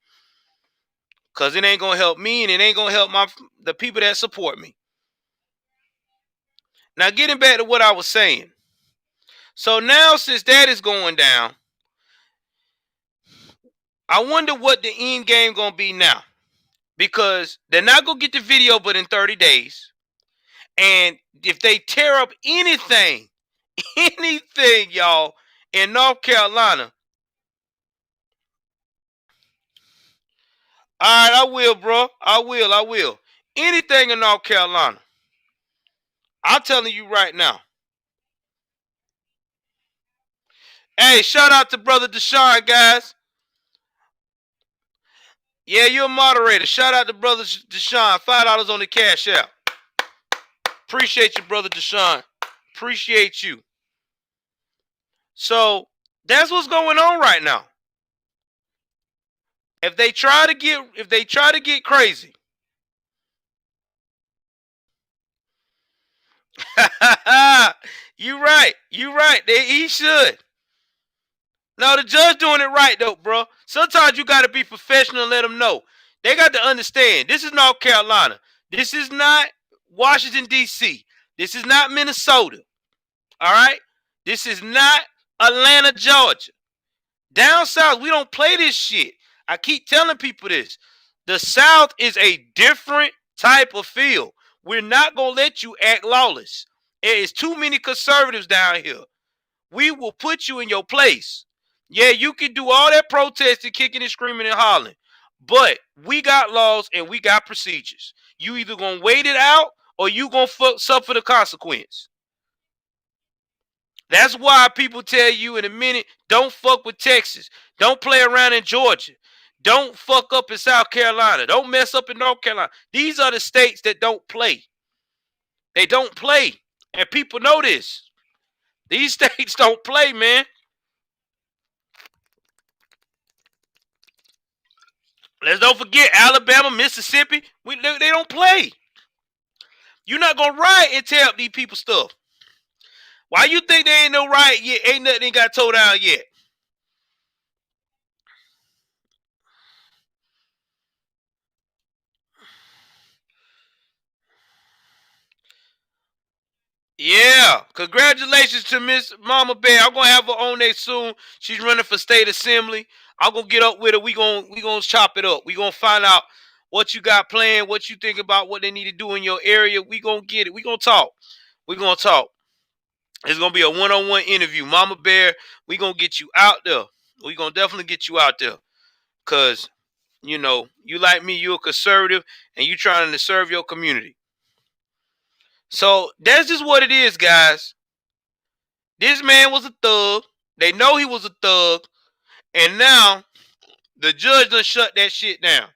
Cause it ain't gonna help me and it ain't gonna help the people that support me. Now getting back to what I was saying. So now since that is going down, I wonder what the end game gonna be now. Because they're not gonna get the video but in 30 days. And if they tear up anything, y'all, in North Carolina. All right, I will, bro. I will. Anything in North Carolina. I'm telling you right now. Hey, shout out to brother Deshaun, guys. Yeah, you're a moderator. Shout out to brother Deshaun. $5 on the cash app. Appreciate you, brother Deshaun. Appreciate you. So that's what's going on right now. If they try to get crazy. You right. He should. No, the judge doing it right though, bro. Sometimes you got to be professional and let them know. They got to understand. This is North Carolina. This is not Washington, D.C. This is not Minnesota. All right? This is not Atlanta, Georgia. Down south, we don't play this shit. I keep telling people this. The South is a different type of field. We're not going to let you act lawless. There is too many conservatives down here. We will put you in your place. Yeah, you can do all that protesting, kicking and screaming and hollering. But we got laws and we got procedures. You either going to wait it out or you going to suffer the consequence. That's why people tell you in a minute, don't fuck with Texas. Don't play around in Georgia. Don't fuck up in South Carolina. Don't mess up in North Carolina. These are the states that don't play. They don't play. And people know this. These states don't play, man. Let's don't forget Alabama, Mississippi. They don't play. You're not going to riot and tear up these people's stuff. Why you think there ain't no riot yet? Ain't nothing got towed down yet. Yeah, congratulations to Miss Mama Bear. I'm gonna have her on there soon. She's running for state assembly. I'm gonna get up with her. We gonna chop it up. We gonna find out what you got planned, what you think about what they need to do in your area. We gonna get it. We gonna talk. We gonna talk. It's gonna be a one-on-one interview. Mama Bear, we gonna get you out there. We gonna definitely get you out there. Cause you know, you like me, you're a conservative, and you trying to serve your community. So that's just what it is, guys. This man was a thug. They know he was a thug. And now the judge done shut that shit down.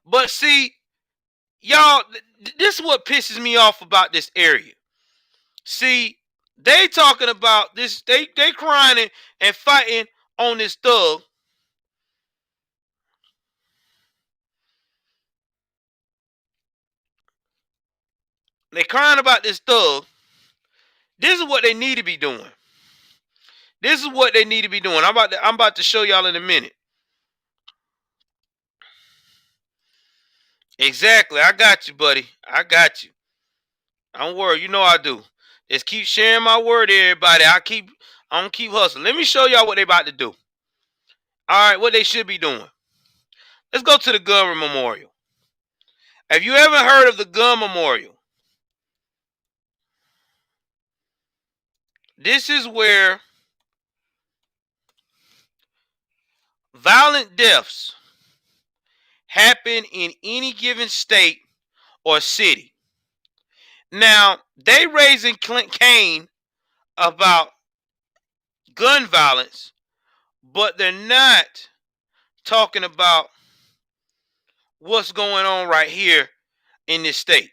But see, y'all, this is what pisses me off about this area. See, they talking about this, they crying and fighting on this thug. They crying about this thug. This is what they need to be doing. This is what they need to be doing. I'm about to show y'all in a minute. Exactly. I got you, buddy. I got you. Don't worry. You know I do. Just keep sharing my word to everybody. I'm gonna keep hustling. Let me show y'all what they about to do. All right, what they should be doing. Let's go to the gun memorial. Have you ever heard of the gun memorial? This is where violent deaths happen in any given state or city. Now, they raising Cain about gun violence, but they're not talking about what's going on right here in this state.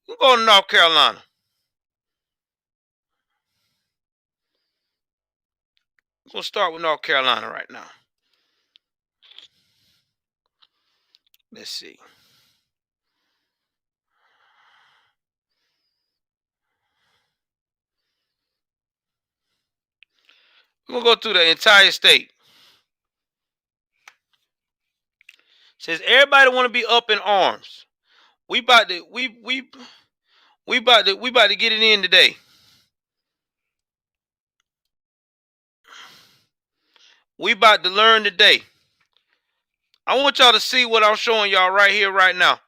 We'll go to North Carolina. We're going to start with North Carolina right now. Let's see. We're going to go through the entire state. Says everybody want to be up in arms. We about to get it in today. We about to learn today. I want y'all to see what I'm showing y'all right here, right now.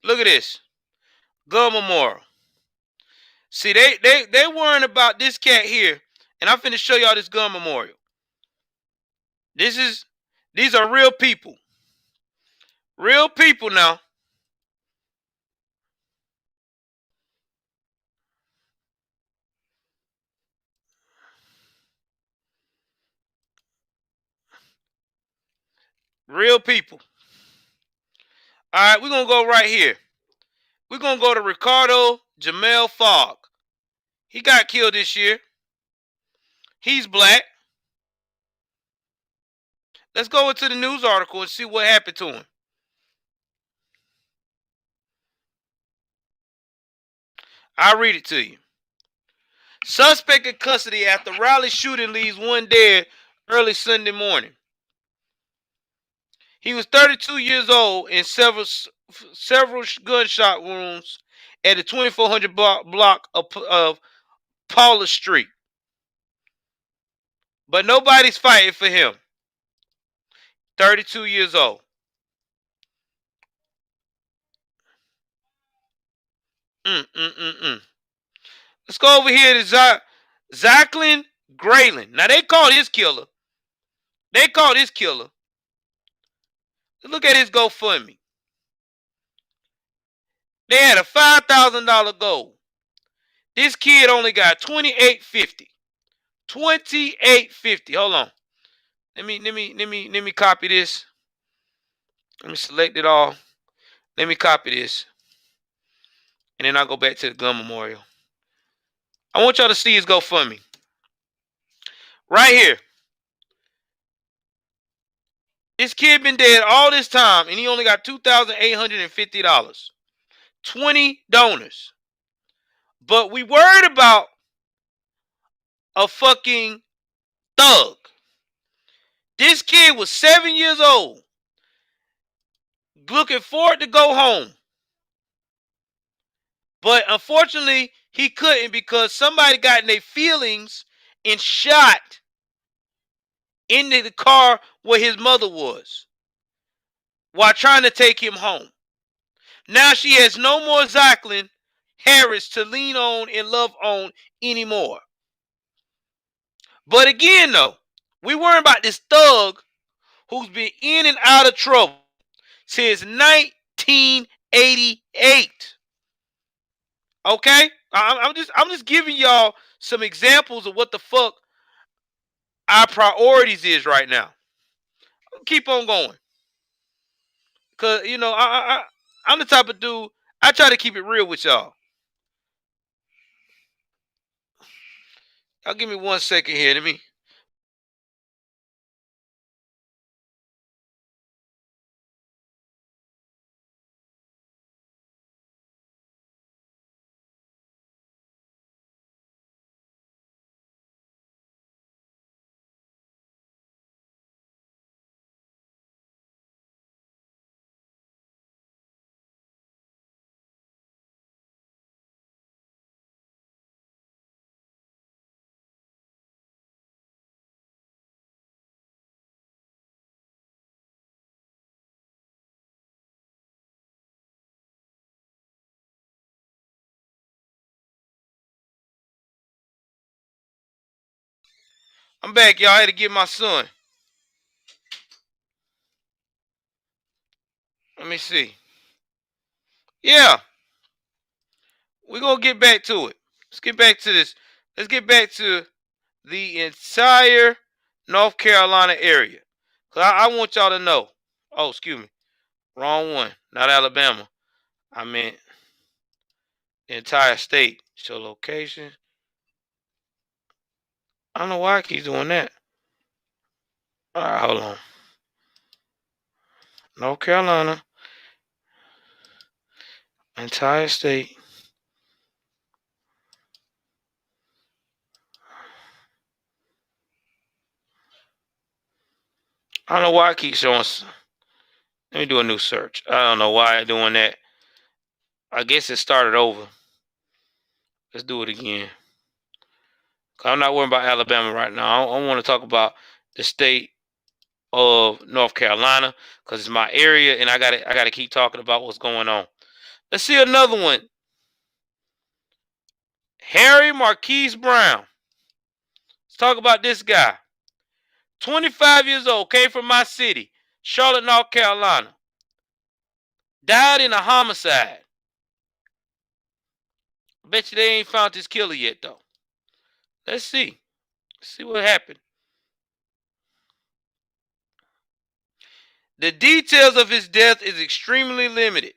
Look at this. Gun memorial. See, they worrying about this cat here, and I'm finna show y'all this gun memorial. These are real people. Real people now. Real people. All right, we're going to go right here. We're going to go to Ricardo Jamel Fogg. He got killed this year. He's black. Let's go into the news article and see what happened to him. I'll read it to you. Suspect in custody after Raleigh shooting leaves one dead early Sunday morning. He was 32 years old and several gunshot wounds at the 2400 block of Paula Street. But nobody's fighting for him. 32 years old. Let's go over here to Zachlin Grayling. Now they called his killer. Look at his GoFundMe. They had a $5,000 goal. This kid only got $28.50. $28.50. Hold on. Let me copy this. Let me select it all. Let me copy this. And then I'll go back to the gun memorial. I want y'all to see his GoFundMe. Right here. This kid been dead all this time and he only got $2,850. 20 donors. But we worried about a fucking thug. This kid was 7 years old. Looking forward to go home. But unfortunately, he couldn't because somebody got in their feelings and shot into the car where his mother was while trying to take him home. Now she has no more Zachlin Harris to lean on and love on anymore. But again, though, we worry about this thug who's been in and out of trouble since 1988. Okay? I'm just giving y'all some examples of what the fuck our priorities is right now. Keep on going. Cause you know, I'm the type of dude, I try to keep it real with y'all. Y'all give me 1 second here. I'm back, y'all. I had to get my son. Let me see. Yeah. We're gonna get back to it. Let's get back to this let's get back to the entire North Carolina area. Cause I want y'all to know. Oh, excuse me. Wrong one. Not Alabama. I meant the entire state. Show location. I don't know why I keep doing that. Alright, hold on. North Carolina. Entire state. I don't know why I keep showing. Let me do a new search. I don't know why I'm doing that. I guess it started over. Let's do it again. I'm not worried about Alabama right now. I want to talk about the state of North Carolina because it's my area, and I gotta keep talking about what's going on. Let's see another one. Harry Marquise Brown. Let's talk about this guy. 25 years old, came from my city, Charlotte, North Carolina. Died in a homicide. Bet you they ain't found this killer yet, though. Let's see. See what happened. The details of his death is extremely limited,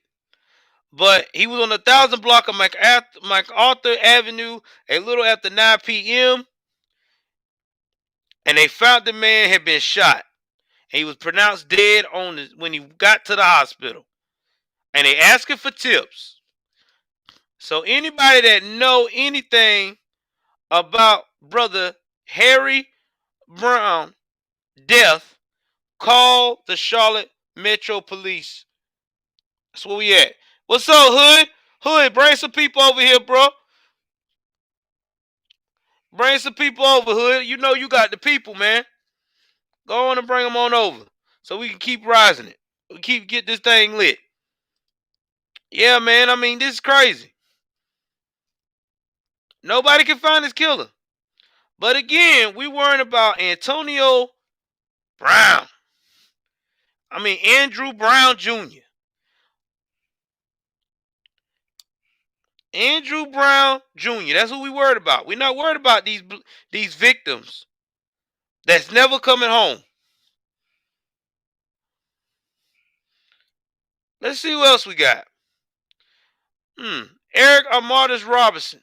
but he was on the 1000 block of MacArthur Avenue a little after 9 p.m. and they found the man had been shot. And he was pronounced dead when he got to the hospital. And they asking for tips. So anybody that know anything about brother Harry Brown death, call the Charlotte Metro Police. That's where we at. What's up, Hood? Hood, bring some people over here, bro. Bring some people over, Hood. You know you got the people, man. Go on and bring them on over so we can keep rising it. We get this thing lit. Yeah, man. I mean, this is crazy. Nobody can find this killer. But again, we worrying about Antonio Brown. I mean, Andrew Brown Jr. Andrew Brown Jr. That's who we worried about. We're not worried about these victims that's never coming home. Let's see who else we got. Eric Armardus Robinson.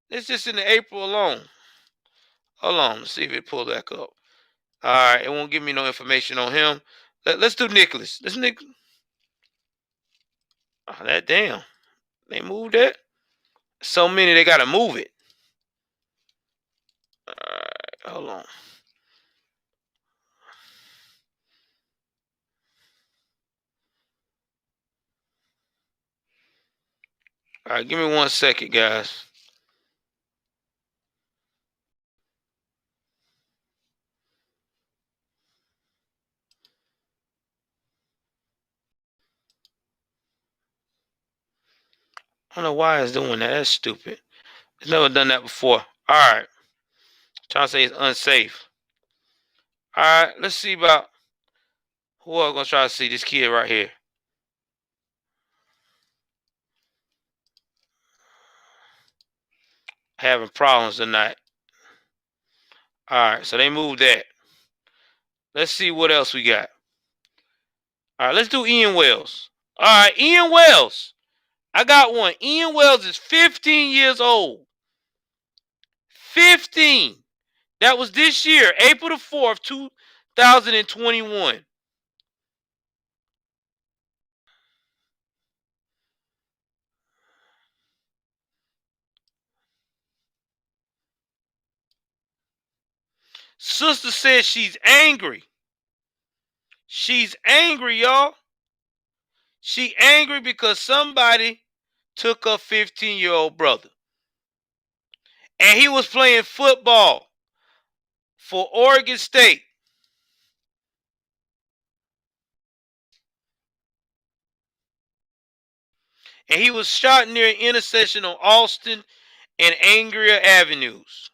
It's just in the April alone. Hold on, let's see if it pulled back up. All right, it won't give me no information on him. Let's do Nicholas. Let's Nick. Oh, that damn. They moved that. So many they gotta move it. All right, hold on. All right, give me 1 second, guys. I don't know why it's doing that. That's stupid. It's never done that before. All right. Trying to say it's unsafe. All right, let's see about who I'm gonna try to see. This kid right here. Having problems tonight. All right, so they moved that. Let's see what else we got. All right, let's do Ian Wells. All right, Ian Wells. I got one. Ian Wells is 15 years old. 15. That was this year, April the 4th, 2021. Sister says she's angry. She's angry, y'all. She angry because somebody took her 15-year-old brother. And he was playing football for Oregon State. And he was shot near an intersection on Austin and Angria Avenues.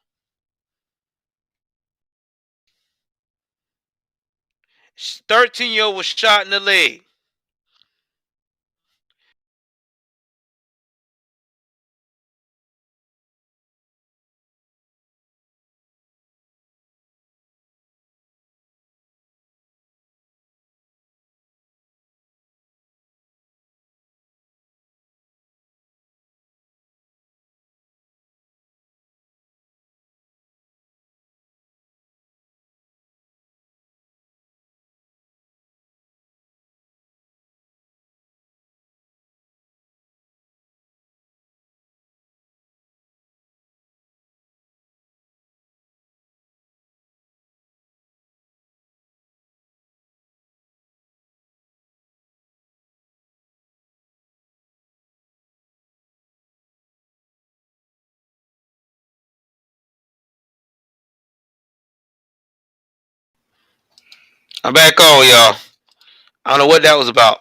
13-year-old was shot in the leg. I'm back on, y'all. I don't know what that was about.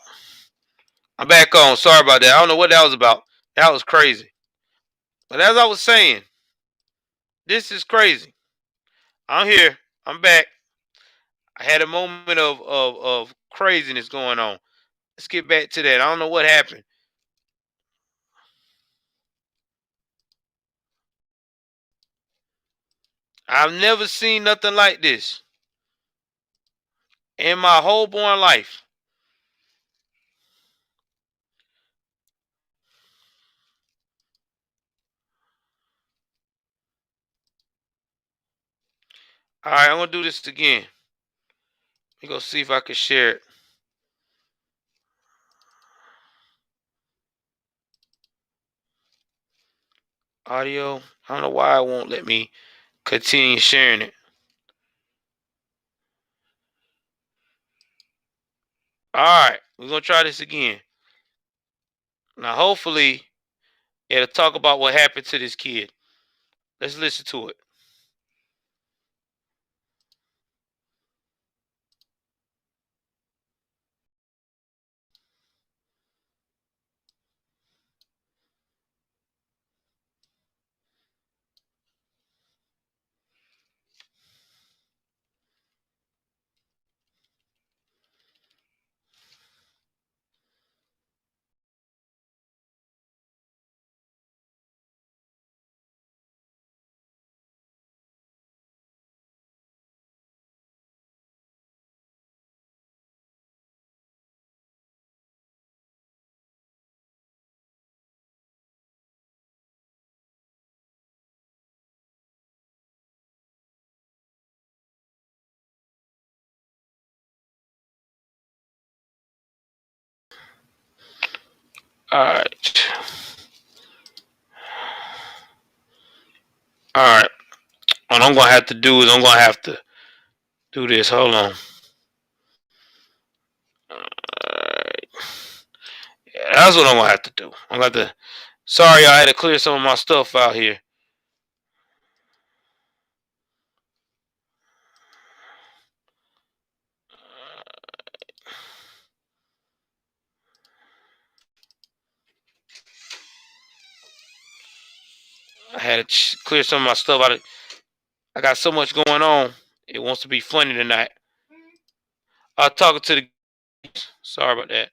I'm back on. Sorry about that. I don't know what that was about. That was crazy. But as I was saying, this is crazy. I'm here. I'm back. I had a moment of craziness going on. Let's get back to that. I don't know what happened. I've never seen nothing like this in my whole born life. All right, I'm gonna do this again. Let me go see if I can share it. Audio. I don't know why it won't let me continue sharing it. All right, we're gonna try this again. Now, hopefully, it'll talk about what happened to this kid. Let's listen to it. All right. All right. What I'm gonna have to do is I'm gonna have to do this. Hold on. Alright. Yeah, that's what I'm gonna have to do. I'm gonna have to. Sorry, I had to clear some of my stuff out here. I had to clear some of my stuff out. I got so much going on. It wants to be funny tonight. I'm talking to the. Sorry about that.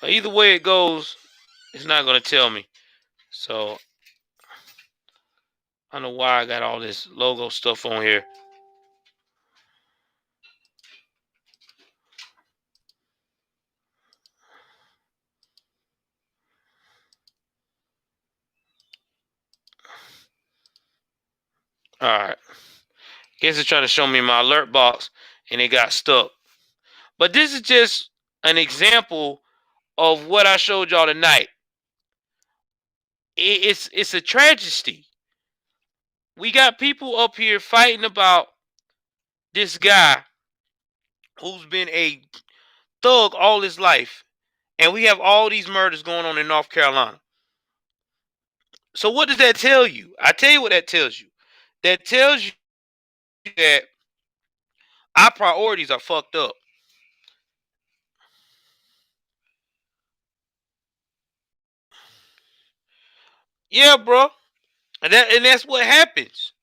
But either way it goes, it's not gonna tell me. So I don't know why I got all this logo stuff on here. All right. Guess it's trying to show me my alert box, and it got stuck. But this is just an example of what I showed y'all tonight. It's a tragedy. We got people up here fighting about this guy who's been a thug all his life, and we have all these murders going on in North Carolina. So what does that tell you? I tell you what that tells you. That tells you that our priorities are fucked up. Yeah, bro. And that's what happens.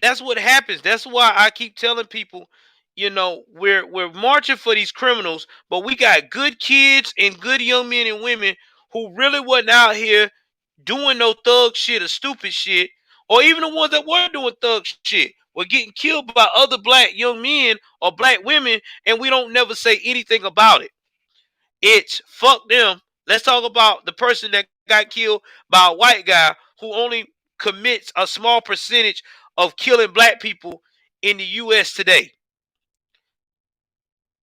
That's what happens. That's why I keep telling people, we're marching for these criminals, but we got good kids and good young men and women who really wasn't out here doing no thug shit or stupid shit, or even the ones that were doing thug shit were getting killed by other black young men or black women, and we don't never say anything about it. It's fuck them. Let's talk about the person that got killed by a white guy who only commits a small percentage of killing black people in the U.S. today.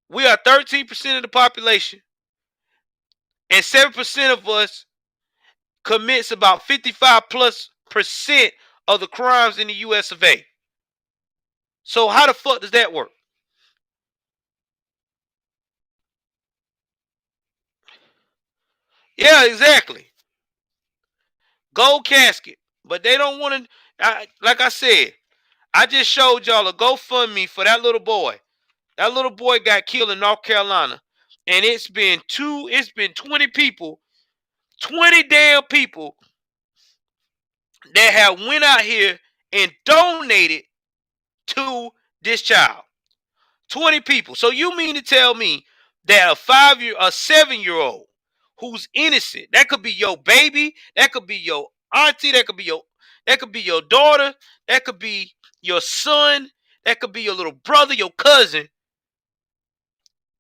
We are 13% of the population, and 7% of us commits about 55+% of the crimes in the US of A. So how the fuck does that work? Yeah, exactly. Gold casket. But they don't want to, like I said, I just showed y'all a GoFundMe for that little boy. That little boy got killed in North Carolina. And it's been 20 people, 20 damn people that have went out here and donated to this child. 20 people. So you mean to tell me that a 7-year-old who's innocent, that could be your baby, that could be your auntie, that could be your daughter, that could be your son, that could be your little brother, your cousin,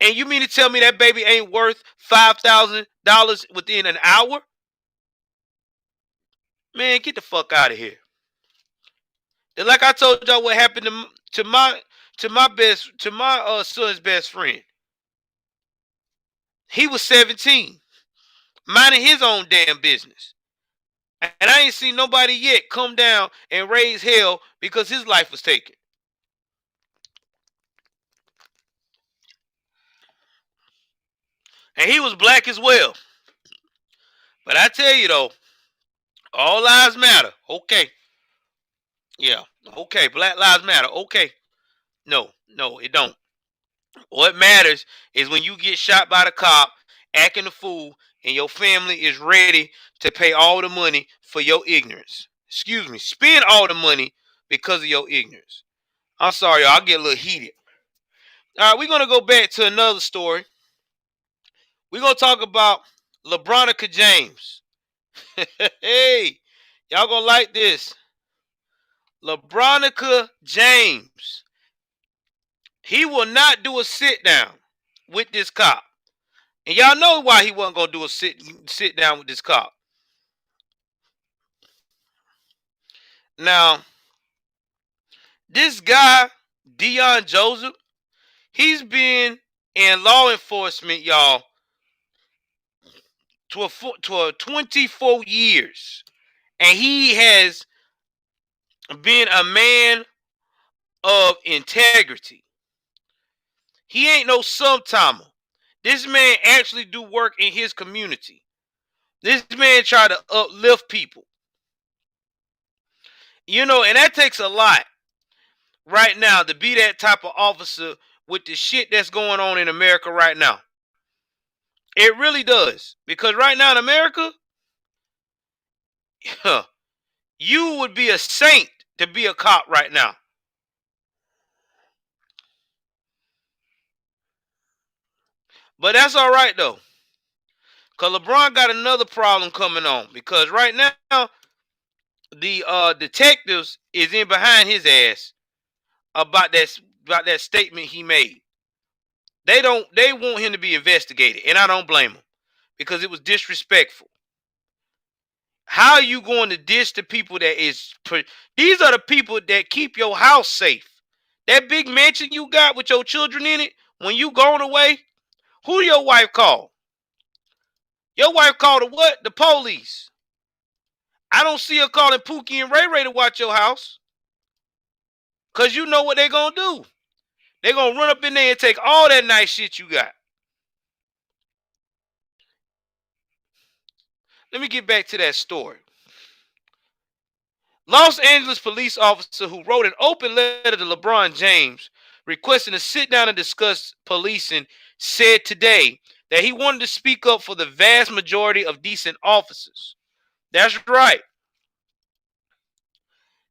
and you mean to tell me that baby ain't worth $5,000 within an hour? Man, get the fuck out of here. And like I told y'all what happened to my son's best friend. He was 17, minding his own damn business. And I ain't seen nobody yet come down and raise hell because his life was taken. And he was black as well. But I tell you though, all lives matter. Okay. Yeah. Okay. Black lives matter. Okay. No, it don't. What matters is when you get shot by the cop, acting a fool, and your family is ready to pay all the money for your ignorance. Excuse me, spend all the money because of your ignorance. I'm sorry, y'all, I'll get a little heated. All right, we're going to go back to another story. We're going to talk about LeBronica James. Hey, y'all going to like this. LeBronica James. He will not do a sit down with this cop. And y'all know why he wasn't going to do a sit down with this cop. Now, this guy, Dion Joseph, he's been in law enforcement, y'all, to 24 years. And he has been a man of integrity. He ain't no sometime. This man actually do work in his community. This man try to uplift people. You know, and that takes a lot right now to be that type of officer with the shit that's going on in America right now. It really does. Because right now in America, you would be a saint to be a cop right now. But that's all right though. Because LeBron got another problem coming on. Because right now, the detectives is in behind his ass about that statement he made. They want him to be investigated, and I don't blame him because it was disrespectful. How are you going to diss the people that is? These are the people that keep your house safe. That big mansion you got with your children in it, when you going away, who your wife call? Your wife called the what? The police. I don't see her calling Pookie and Ray Ray to watch your house. Because you know what they're going to do. They're going to run up in there and take all that nice shit you got. Let me get back to that story. Los Angeles police officer who wrote an open letter to LeBron James requesting to sit down and discuss policing said today that he wanted to speak up for the vast majority of decent officers. That's right.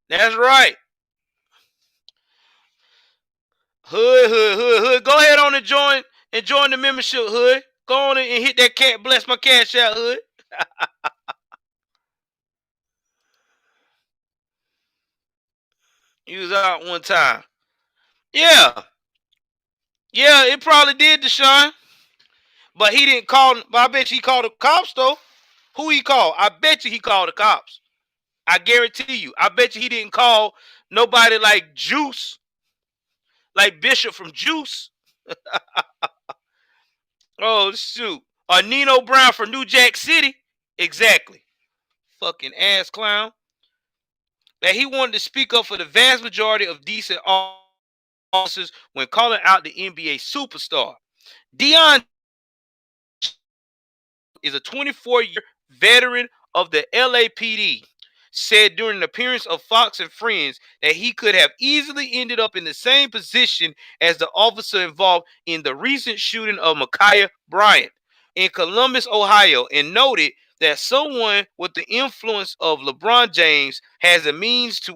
That's right. Hood. Go ahead on and join the membership, Hood. Go on and hit that cat. Bless my cash out, Hood. He was out one time. Yeah. Yeah, it probably did, Deshaun. But he didn't call. But I bet you he called the cops, though. Who he called? I bet you he called the cops. I guarantee you. I bet you he didn't call nobody like Juice. Like Bishop from Juice. Oh, shoot. Or Nino Brown from New Jack City. Exactly. fucking ass clown, that he wanted to speak up for the vast majority of decent officers when calling out the NBA superstar. Deion is a 24-year veteran of the LAPD, said during an appearance of Fox and Friends that he could have easily ended up in the same position as the officer involved in the recent shooting of Ma'Khia Bryant in Columbus, Ohio, and noted that someone with the influence of LeBron James has the means to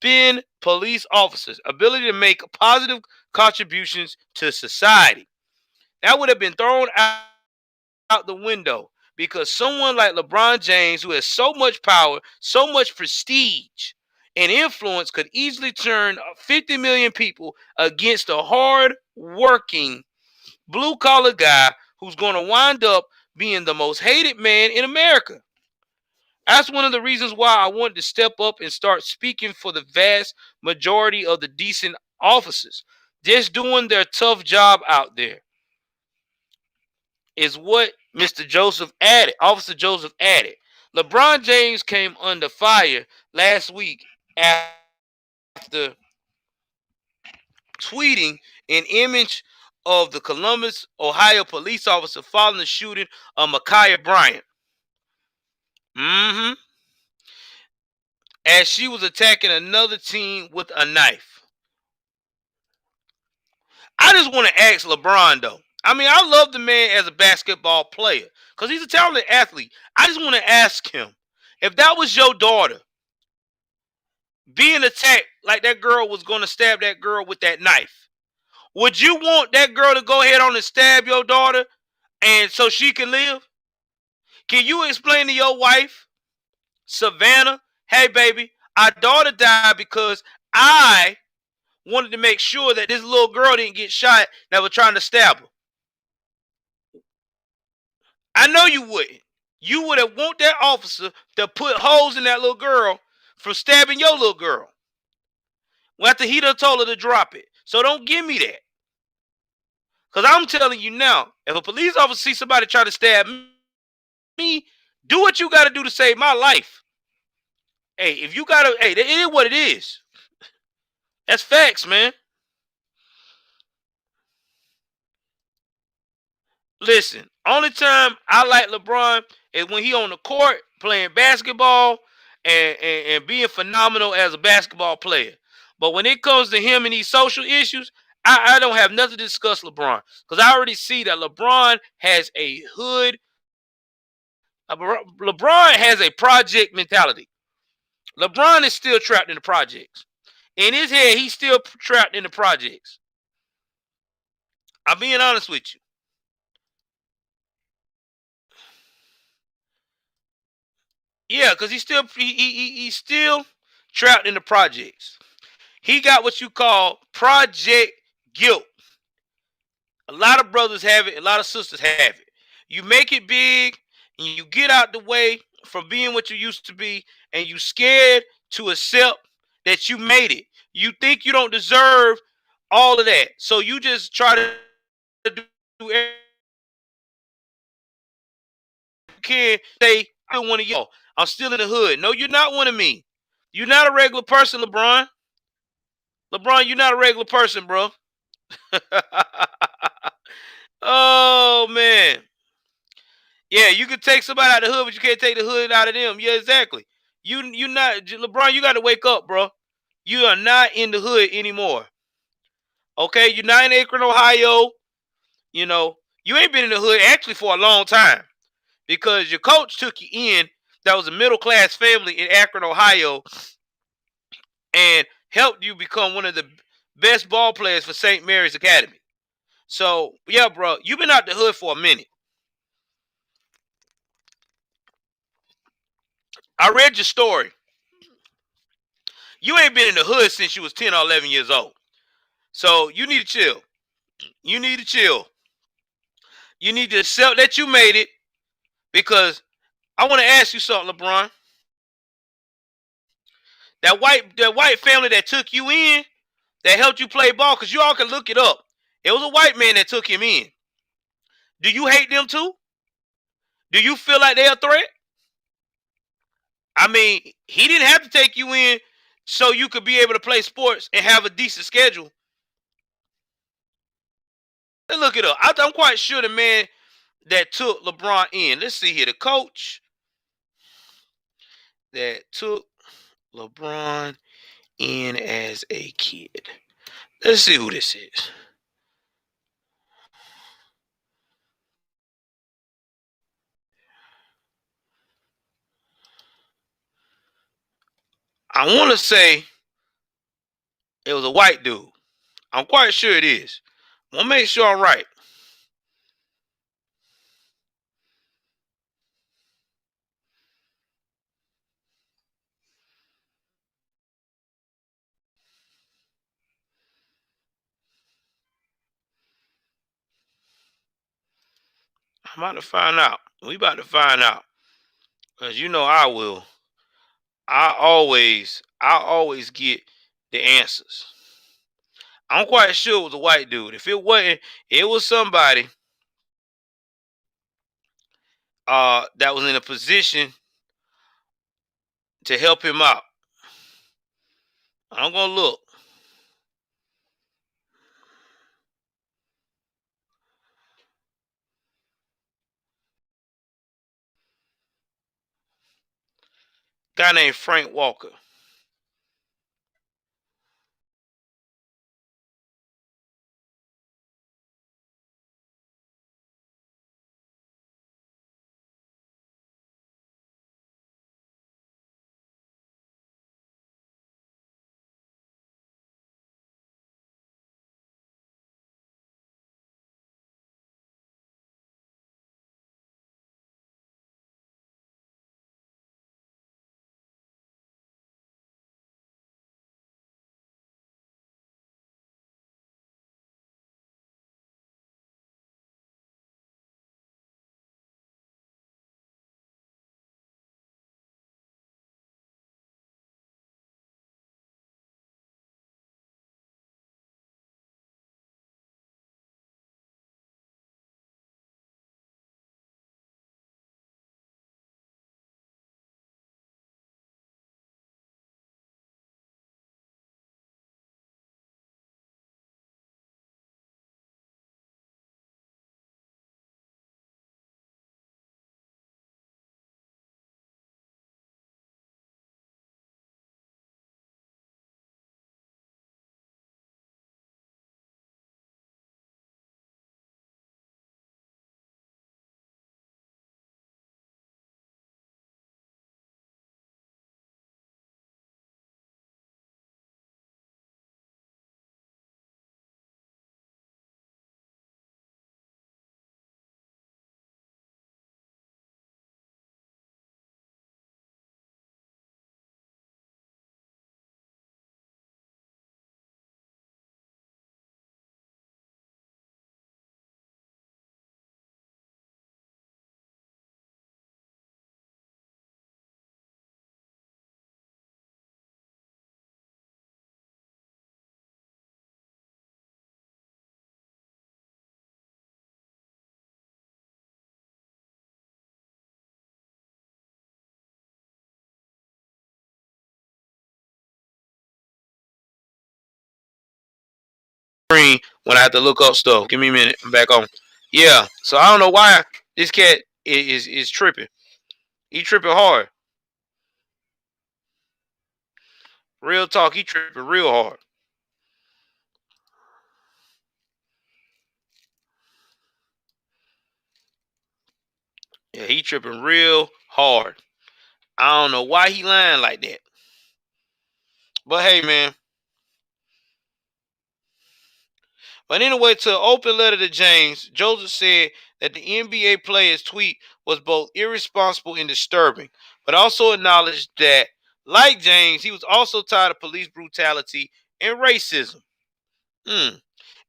upend police officers' ability to make positive contributions to society. That would have been thrown out the window because someone like LeBron James, who has so much power, so much prestige and influence, could easily turn 50 million people against a hard working blue collar guy who's going to wind up being the most hated man in America. That's one of the reasons why I wanted to step up and start speaking for the vast majority of the decent officers just doing their tough job out there. Is what Officer Joseph added. LeBron James came under fire last week after tweeting an image of the Columbus, Ohio police officer following the shooting of Ma'Khia Bryant. As she was attacking another teen with a knife. I just want to ask LeBron though. I mean, I love the man as a basketball player because he's a talented athlete. I just want to ask him, if that was your daughter being attacked like that girl was going to stab that girl with that knife, would you want that girl to go ahead on and stab your daughter and so she can live? Can you explain to your wife, Savannah, hey baby, our daughter died because I wanted to make sure that this little girl didn't get shot that was trying to stab her? I know you wouldn't. You would have want that officer to put holes in that little girl for stabbing your little girl. Well, after he done told her to drop it. So don't give me that. Because I'm telling you now, if a police officer sees somebody try to stab me, do what you got to do to save my life. Hey, if you got to, hey, it is what it is. That's facts, man. Listen, only time I like LeBron is when he on the court playing basketball and being phenomenal as a basketball player. But when it comes to him and these social issues, I don't have nothing to discuss LeBron. Because I already see that LeBron has a hood. LeBron has a project mentality. LeBron is still trapped in the projects. In his head, he's still trapped in the projects. I'm being honest with you. Yeah, because he's still trapped in the projects. He got what you call project guilt. A lot of brothers have it, a lot of sisters have it. You make it big and you get out the way from being what you used to be, and you scared to accept that you made it. You think you don't deserve all of that. So you just try to do everything you can, say, I'm one of y'all. I'm still in the hood. No, you're not one of me. You're not a regular person, LeBron. LeBron, you're not a regular person, bro. Oh, man. Yeah, you can take somebody out of the hood, but you can't take the hood out of them. Yeah, exactly. You not LeBron, you got to wake up, bro. You are not in the hood anymore. Okay? You're not in Akron, Ohio. You know, you ain't been in the hood actually for a long time because your coach took you in. That was a middle-class family in Akron, Ohio, and helped you become one of the best ball players for St. Mary's Academy. So, yeah, bro, you've been out the hood for a minute. I read your story. You ain't been in the hood since you was 10 or 11 years old. So, you need to chill. You need to chill. You need to accept that you made it, because I want to ask you something, LeBron. That white family that took you in, that helped you play ball, because you all can look it up. It was a white man that took him in. Do you hate them too? Do you feel like they're a threat? I mean, he didn't have to take you in so you could be able to play sports and have a decent schedule. Let's look it up. I'm quite sure the man that took LeBron in. Let's see here. The coach that took LeBron in as a kid. Let's see who this is. I want to say it was a white dude. I'm quite sure it is. I'm gonna make sure I'm right. I'm about to find out. We about to find out. Cause you know I will. I always get the answers. I'm quite sure it was a white dude. If it wasn't, it was somebody that was in a position to help him out. I'm gonna look. Guy named Frank Walker. When I have to look up stuff. Give me a minute. I'm back on. Yeah. So I don't know why this cat is tripping. He tripping hard. Real talk. He tripping real hard. Yeah, he tripping real hard. I don't know why he lying like that. But hey, man. But anyway, to an open letter to James, Joseph said that the NBA player's tweet was both irresponsible and disturbing, but also acknowledged that, like James, he was also tired of police brutality and racism.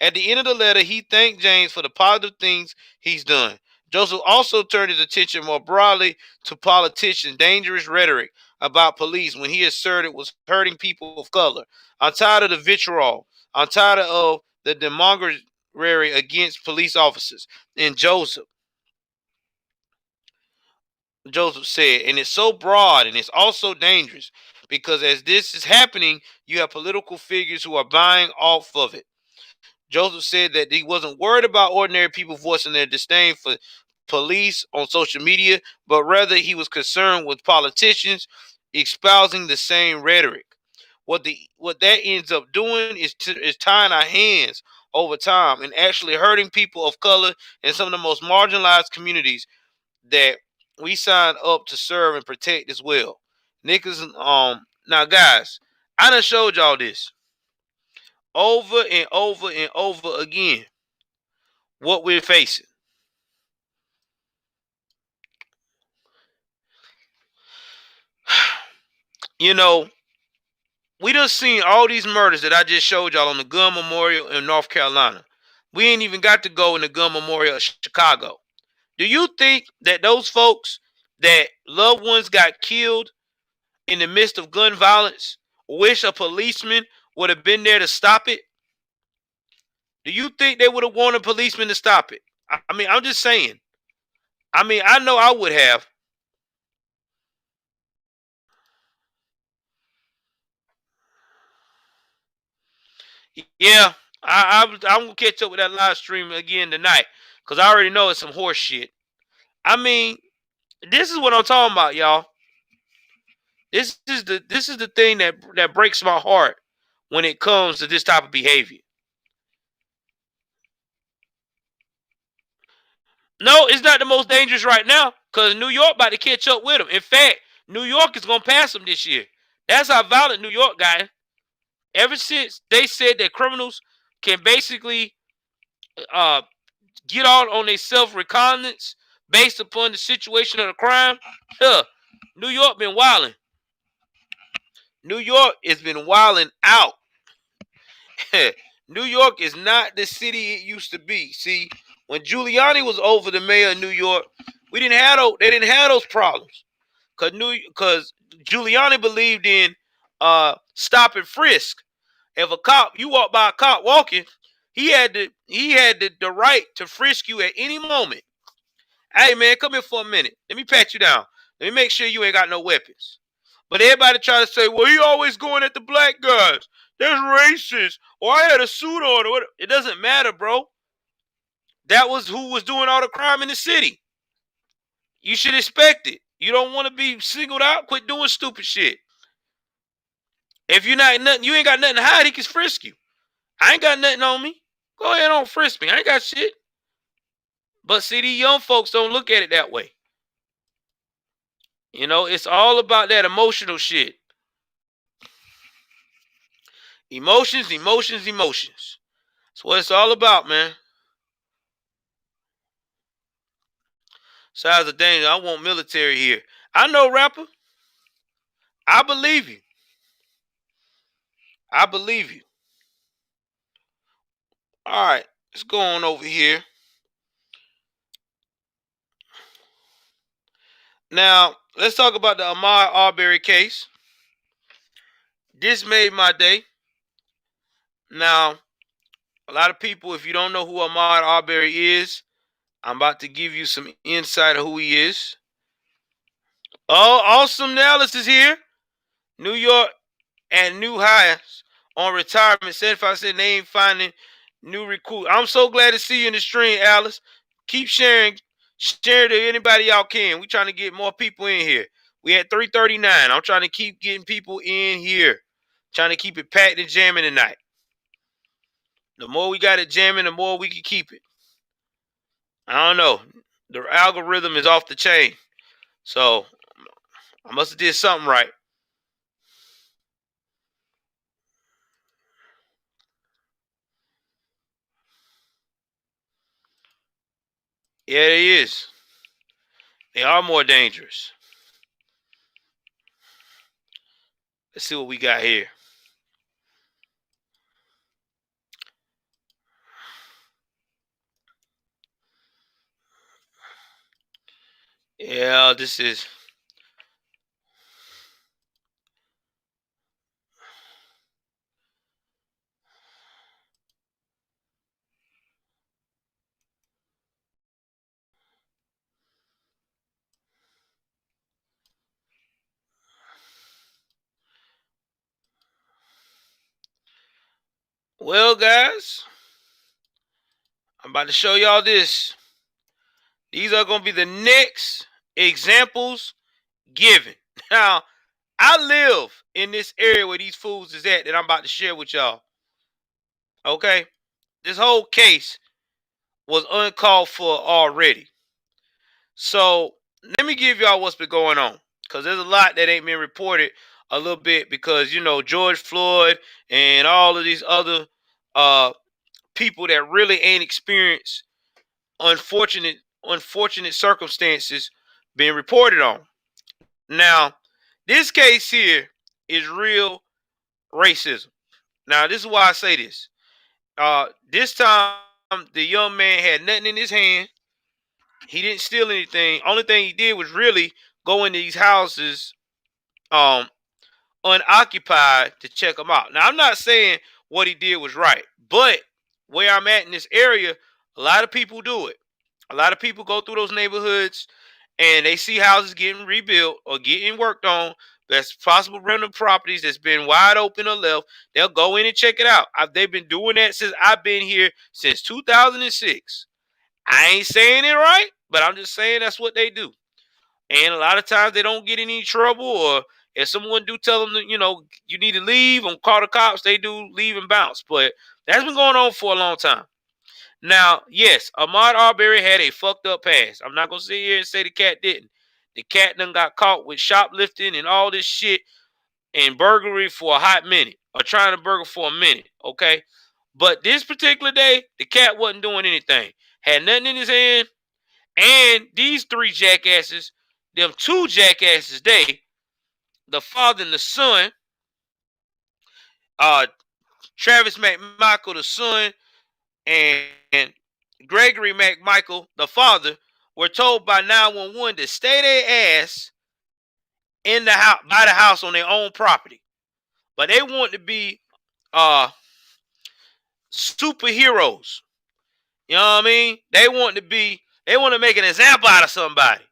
At the end of the letter, he thanked James for the positive things he's done. Joseph also turned his attention more broadly to politicians' dangerous rhetoric about police when he asserted was hurting people of color. I'm tired of the vitriol. I'm tired of the demagoguery against police officers. And Joseph, Joseph said, and it's so broad and it's also dangerous because as this is happening, you have political figures who are buying off of it. Joseph said that he wasn't worried about ordinary people voicing their disdain for police on social media, but rather he was concerned with politicians espousing the same rhetoric. What that ends up doing is tying our hands over time and actually hurting people of color in some of the most marginalized communities that we signed up to serve and protect as well. Niggas, now guys, I done showed y'all this over and over and over again. What we're facing. You know, we done seen all these murders that I just showed y'all on the gun memorial in North Carolina. We ain't even got to go in the gun memorial of Chicago. Do you think that those folks that loved ones got killed in the midst of gun violence wish a policeman would have been there to stop it? Do you think they would have wanted a policeman to stop it? I mean, I'm just saying. I mean, I know I would have. Yeah, I'm gonna catch up with that live stream again tonight because I already know it's some horse shit. I mean, this is what I'm talking about, y'all. This is the thing that breaks my heart when it comes to this type of behavior. No, it's not the most dangerous right now because New York about to catch up with them. In fact, New York is gonna pass them this year. That's how violent New York got. Ever since they said that criminals can basically uh, get out on their self-reconnaissance based upon the situation of the crime, huh, New York been wilding. New York has been wilding out. New York is not the city it used to be. See, when Giuliani was over the mayor of New York, we didn't have those. They didn't have those problems because Giuliani believed in stop and frisk. If a cop, you walk by a cop walking, he had the right to frisk you at any moment. Hey man, come here for a minute. Let me pat you down. Let me make sure you ain't got no weapons. But everybody try to say, well, he always going at the black guys. That's racist. Or I had a suit on. Or it doesn't matter, bro. That was who was doing all the crime in the city. You should expect it. You don't want to be singled out. Quit doing stupid shit. If you're not nothing, you ain't got nothing to hide. He can frisk you. I ain't got nothing on me. Go ahead on frisk me. I ain't got shit. But see, these young folks don't look at it that way. You know, it's all about that emotional shit. Emotions, emotions, emotions. That's what it's all about, man. Size of danger. I want military here. I know, rapper. I believe you. I believe you. All right, let's go on over here. Now, let's talk about the Ahmaud Arbery case. This made my day. Now, a lot of people, if you don't know who Ahmaud Arbery is, I'm about to give you some insight of who he is. Oh, Awesome Dallas is here. New York and new hires on retirement. 75% they ain't finding new recruit. I'm so glad to see you in the stream, Alice. Keep sharing. Share to anybody y'all can. We trying to get more people in here. We at 339. I'm trying to keep getting people in here. Trying to keep it packed and jamming tonight. The more we got it jamming, the more we can keep it. I don't know. The algorithm is off the chain. So I must have did something right. Yeah, it is. They are more dangerous. Let's see what we got here. Yeah, this is. Well, guys, I'm about to show y'all this. These are going to be the next examples given. Now, I live in this area where these fools is at that I'm about to share with y'all. Okay? This whole case was uncalled for already. So, let me give y'all what's been going on. Because there's a lot that ain't been reported a little bit because, George Floyd and all of these other people that really ain't experienced unfortunate circumstances being reported on. Now, this case here is real racism. Now, this is why I say this. This time, the young man had nothing in his hand. He didn't steal anything. Only thing he did was really go into these houses um, unoccupied to check them out. Now, I'm not saying what he did was right, but where I'm at in this area, a lot of people do it. A lot of people go through those neighborhoods and they see houses getting rebuilt or getting worked on. That's possible rental properties that's been wide open or left. They'll go in and check it out. They've been doing that since I've been here since 2006. I ain't saying it right, but I'm just saying that's what they do. And a lot of times they don't get in any trouble, or if someone do tell them that, you need to leave and call the cops, they do leave and bounce. But that's been going on for a long time. Now, yes, Ahmaud Arbery had a fucked up past. I'm not going to sit here and say the cat didn't. The cat done got caught with shoplifting and all this shit and burglary for a hot minute, or trying to burgle for a minute, okay? But this particular day, the cat wasn't doing anything. Had nothing in his hand, and these three jackasses, them two jackasses, the father and the son, Travis McMichael, the son, and Gregory McMichael, the father, were told by 911 to stay their ass in the house, by the house on their own property. But they want to be superheroes. You know what I mean? They want to make an example out of somebody.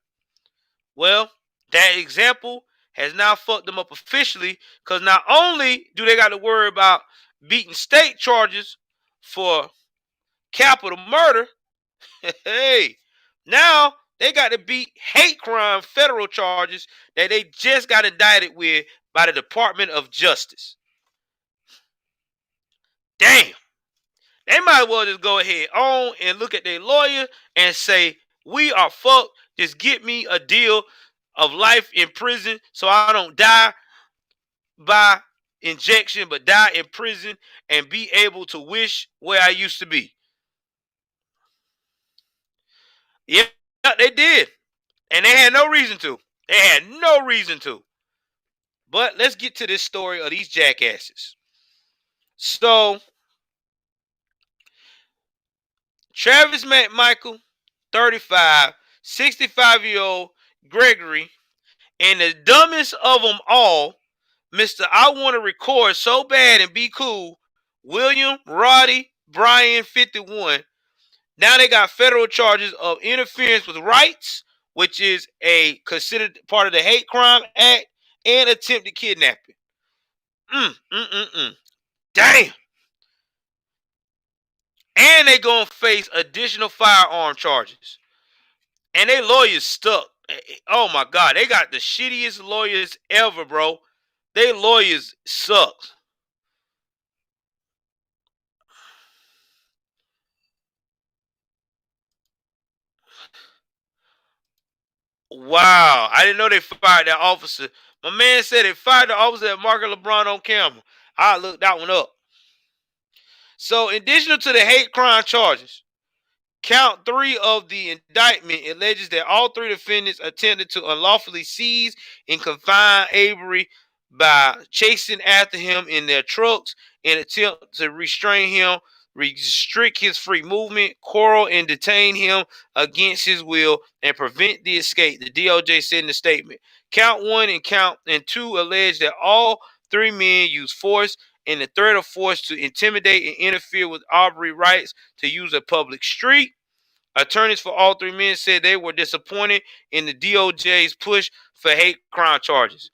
Well, that example has now fucked them up officially, because not only do they got to worry about beating state charges for capital murder, hey, now they got to beat hate crime federal charges that they just got indicted with by the Department of Justice. Damn. They might as well just go ahead on and look at their lawyer and say, we are fucked. Just get me a deal of life in prison so I don't die by injection, but die in prison and be able to wish where I used to be. Yeah, they did. And they had no reason to. They had no reason to. But let's get to this story of these jackasses. So, Travis McMichael, 35, 65-year-old Gregory, and the dumbest of them all, Mr. I want to record so bad and be cool, William Roddy Bryan, 51. Now they got federal charges of interference with rights, which is considered part of the Hate Crime Act, and attempted kidnapping. Damn. And they gonna face additional firearm charges. And they lawyers stuck. Oh my God, they got the shittiest lawyers ever, bro. They lawyers suck. Wow, I didn't know they fired that officer. My man said they fired the officer at Market LeBron on camera. I looked that one up. So, in addition to the hate crime charges, count 3 of the indictment alleges that all 3 defendants attempted to unlawfully seize and confine Avery by chasing after him in their trucks and attempt to restrain him, restrict his free movement, quarrel and detain him against his will, and prevent the escape, the DOJ said in the statement. Count 1 and count 2 allege that all 3 men used force and the threat of force to intimidate and interfere with Arbery rights to use a public street. Attorneys for all 3 men said they were disappointed in the DOJ's push for hate crime charges.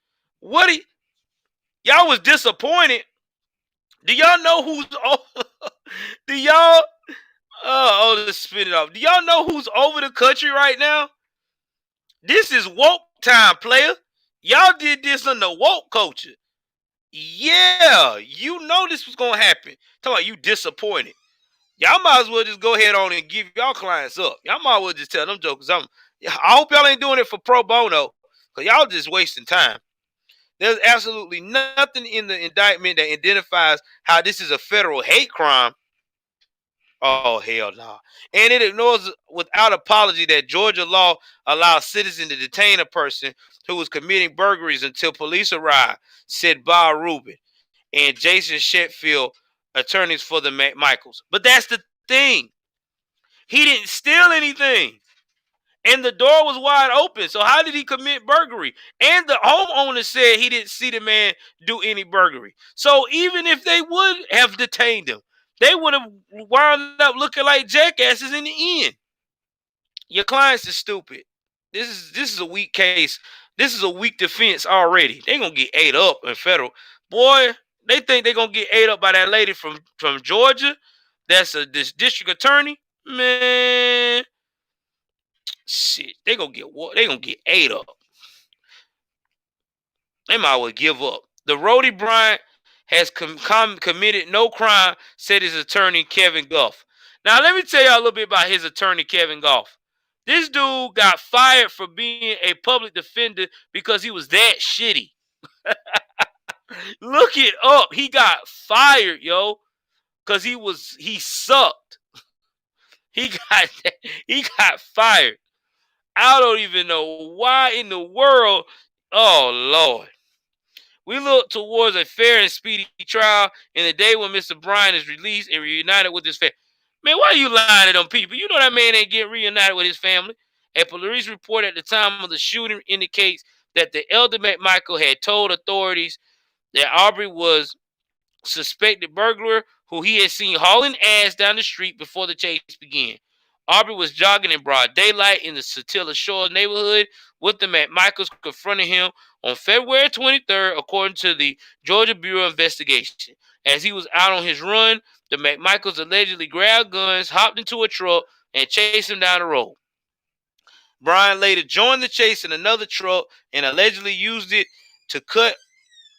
Y'all was disappointed Do y'all know who's do y'all let's spin it off. Do y'all know who's over the country right now? This is woke time, player. Y'all did this under woke culture. Yeah, you know this was gonna happen. Talking about you disappointed. Y'all might as well just go ahead on and give y'all clients up. Y'all might as well just tell them jokers. I hope y'all ain't doing it for pro bono, because y'all just wasting time. There's absolutely nothing in the indictment that identifies how this is a federal hate crime. Oh, hell no. And it ignores without apology that Georgia law allows citizens to detain a person who was committing burglaries until police arrive, said Bob Rubin and Jason Sheffield, attorneys for the Michaels. But that's the thing. He didn't steal anything. And the door was wide open. So how did he commit burglary? And the homeowner said he didn't see the man do any burglary. So even if they would have detained him, they would have wound up looking like jackasses in the end. Your clients is stupid. This is a weak case. This is a weak defense already. They're gonna get ate up in federal. Boy, they think they're gonna get ate up by that lady from Georgia. That's this district attorney. Man, shit, they gonna get what? They gonna get ate up. They might well give up. The Rhodey Bryant has committed no crime, said his attorney Kevin Goff. Now let me tell y'all a little bit about his attorney Kevin Goff. This dude got fired for being a public defender because he was that shitty. Look it up. He got fired, yo, because he sucked. He got he got fired. I don't even know why in the world. Oh Lord. We look towards a fair and speedy trial in the day when Mr. Bryant is released and reunited with his family. Man, why are you lying to them people? You know that man ain't getting reunited with his family. A police report at the time of the shooting indicates that the elder McMichael had told authorities that Aubrey was suspected burglar who he had seen hauling ass down the street before the chase began. Aubrey was jogging in broad daylight in the Satilla Shores neighborhood with the McMichaels confronting him on February 23rd, according to the Georgia Bureau of Investigation. As he was out on his run, the McMichaels allegedly grabbed guns, hopped into a truck, and chased him down the road. Brian later joined the chase in another truck and allegedly used it to cut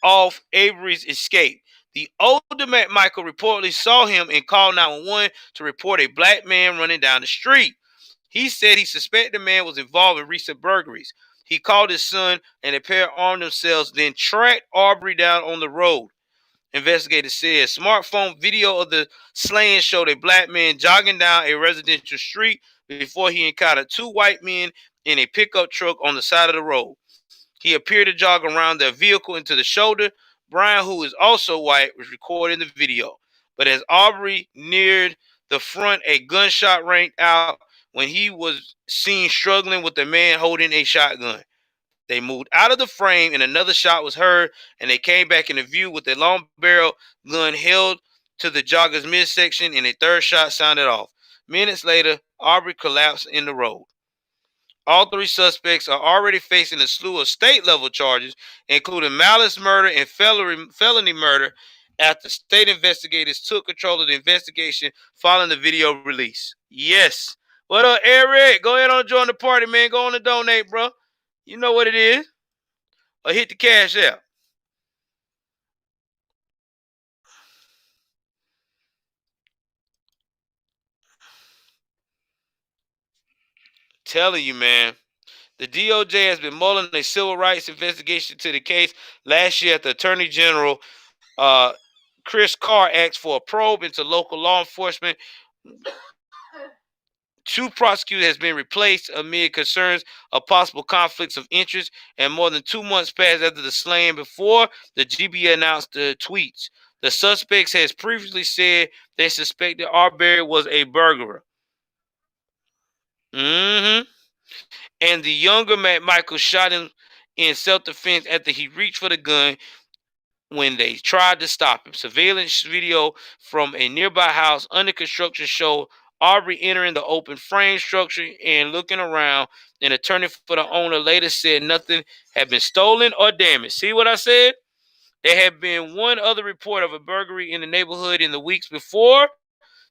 off Avery's escape. The older McMichael reportedly saw him and called 911 to report a black man running down the street. He said he suspected the man was involved in recent burglaries. He called his son and the pair armed themselves, then tracked Aubrey down on the road. Investigators said smartphone video of the slaying showed a black man jogging down a residential street before he encountered two white men in a pickup truck on the side of the road. He appeared to jog around their vehicle into the shoulder. Brian, who is also white, was recording the video. But as Aubrey neared the front, a gunshot rang out when he was seen struggling with a man holding a shotgun. They moved out of the frame and another shot was heard, and they came back into view with a long barrel gun held to the jogger's midsection, and a third shot sounded off. Minutes later, Aubrey collapsed in the road. All three suspects are already facing a slew of state-level charges, including malice murder and felony murder, after state investigators took control of the investigation following the video release. Yes. What up, Eric? Go ahead and join the party, man. Go on and donate, bro. You know what it is. Or hit the cash app. Telling you, man. The DOJ has been mulling a civil rights investigation to the case. Last year, the Attorney General, Chris Carr, asked for a probe into local law enforcement. Two prosecutors has been replaced amid concerns of possible conflicts of interest, and more than 2 months passed after the slaying before the GBA announced the tweets. The suspects has previously said they suspected Arbery was a burglar. And the younger Michael shot him in self-defense after he reached for the gun when they tried to stop him. Surveillance video from a nearby house under construction showed Aubrey entering the open frame structure and looking around. An attorney for the owner later said nothing had been stolen or damaged. See what I said? There had been one other report of a burglary in the neighborhood in the weeks before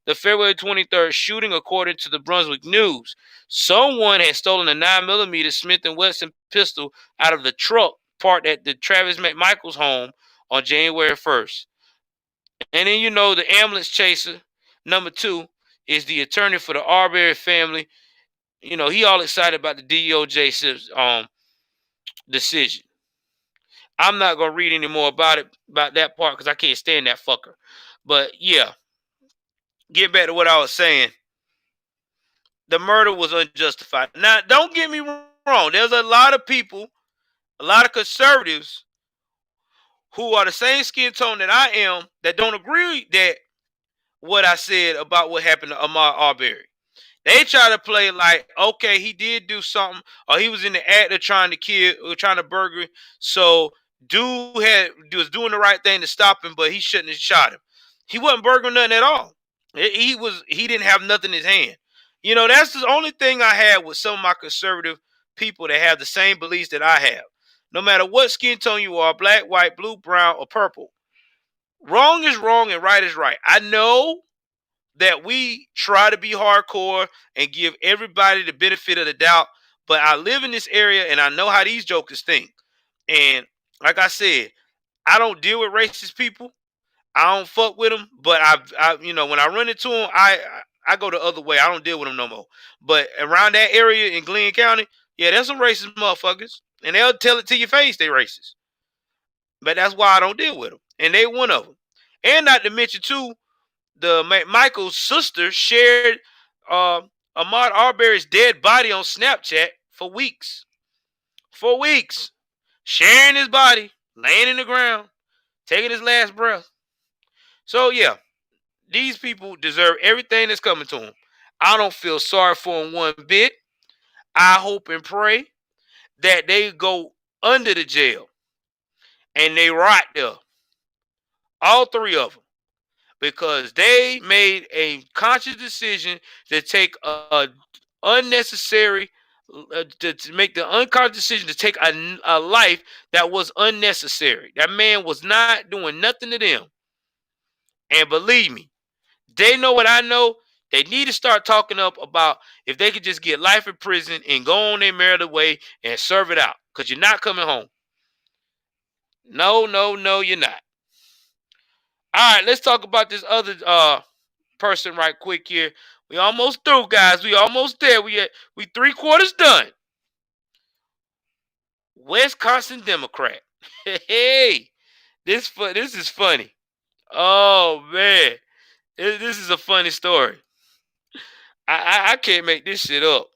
the February 23rd shooting, according to the Brunswick News. Someone had stolen a 9mm Smith & Wesson pistol out of the truck parked at the Travis McMichael's home on January 1st. And then, the ambulance chaser, number 2, is the attorney for the Arbery family. He all excited about the DOJ decision. I'm not going to read any more about that part, because I can't stand that fucker. But yeah, get back to what I was saying. The murder was unjustified. Now, don't get me wrong. There's a lot of people, a lot of conservatives who are the same skin tone that I am, that don't agree that what I said about what happened to Ahmaud Arbery. They try to play like, okay, he did do something, or he was in the act of trying to kill or trying to burglary. So dude was doing the right thing to stop him, but he shouldn't have shot him. He wasn't burgling nothing at all. He didn't have nothing in his hand. That's the only thing I have with some of my conservative people that have the same beliefs that I have. No matter what skin tone you are, black, white, blue, brown, or purple, wrong is wrong and right is right. I know that we try to be hardcore and give everybody the benefit of the doubt, but I live in this area and I know how these jokers think. And like I said, I don't deal with racist people. I don't fuck with them, but when I run into them, I go the other way. I don't deal with them no more. But around that area in Glenn County, yeah, there's some racist motherfuckers, and they'll tell it to your face they racist. But that's why I don't deal with them, and they one of them. And not to mention too, Michael's sister shared Ahmaud Arbery's dead body on Snapchat for weeks. For weeks, sharing his body, laying in the ground, taking his last breath. So yeah, these people deserve everything that's coming to them. I don't feel sorry for them one bit. I hope and pray that they go under the jail and they rot there. All three of them. Because they made a conscious decision to take a unnecessary, to make the unconscious decision to take a life that was unnecessary. That man was not doing nothing to them. And believe me, they know what I know. They need to start talking up about if they could just get life in prison and go on their merry way and serve it out. Because you're not coming home. No, no, no, you're not. All right, let's talk about this other person right quick here. We almost through, guys. We almost there. We 3/4 done. Wisconsin Democrat. Hey, this is funny. Oh man, this is a funny story. I can't make this shit up.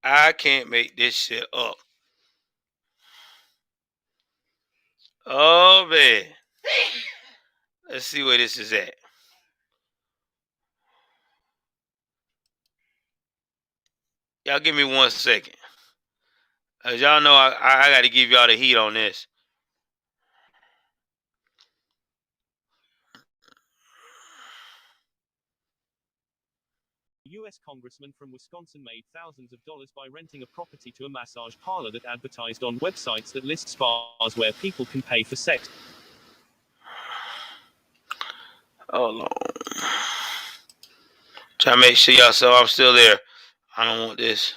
I can't make this shit up. Oh man. Let's see where this is at. Y'all give me 1 second. As y'all know, I got to give y'all the heat on this. U.S. congressman from Wisconsin made thousands of dollars by renting a property to a massage parlor that advertised on websites that list spas where people can pay for sex. Hold on. Try to make sure y'all saw I'm still there. I don't want this.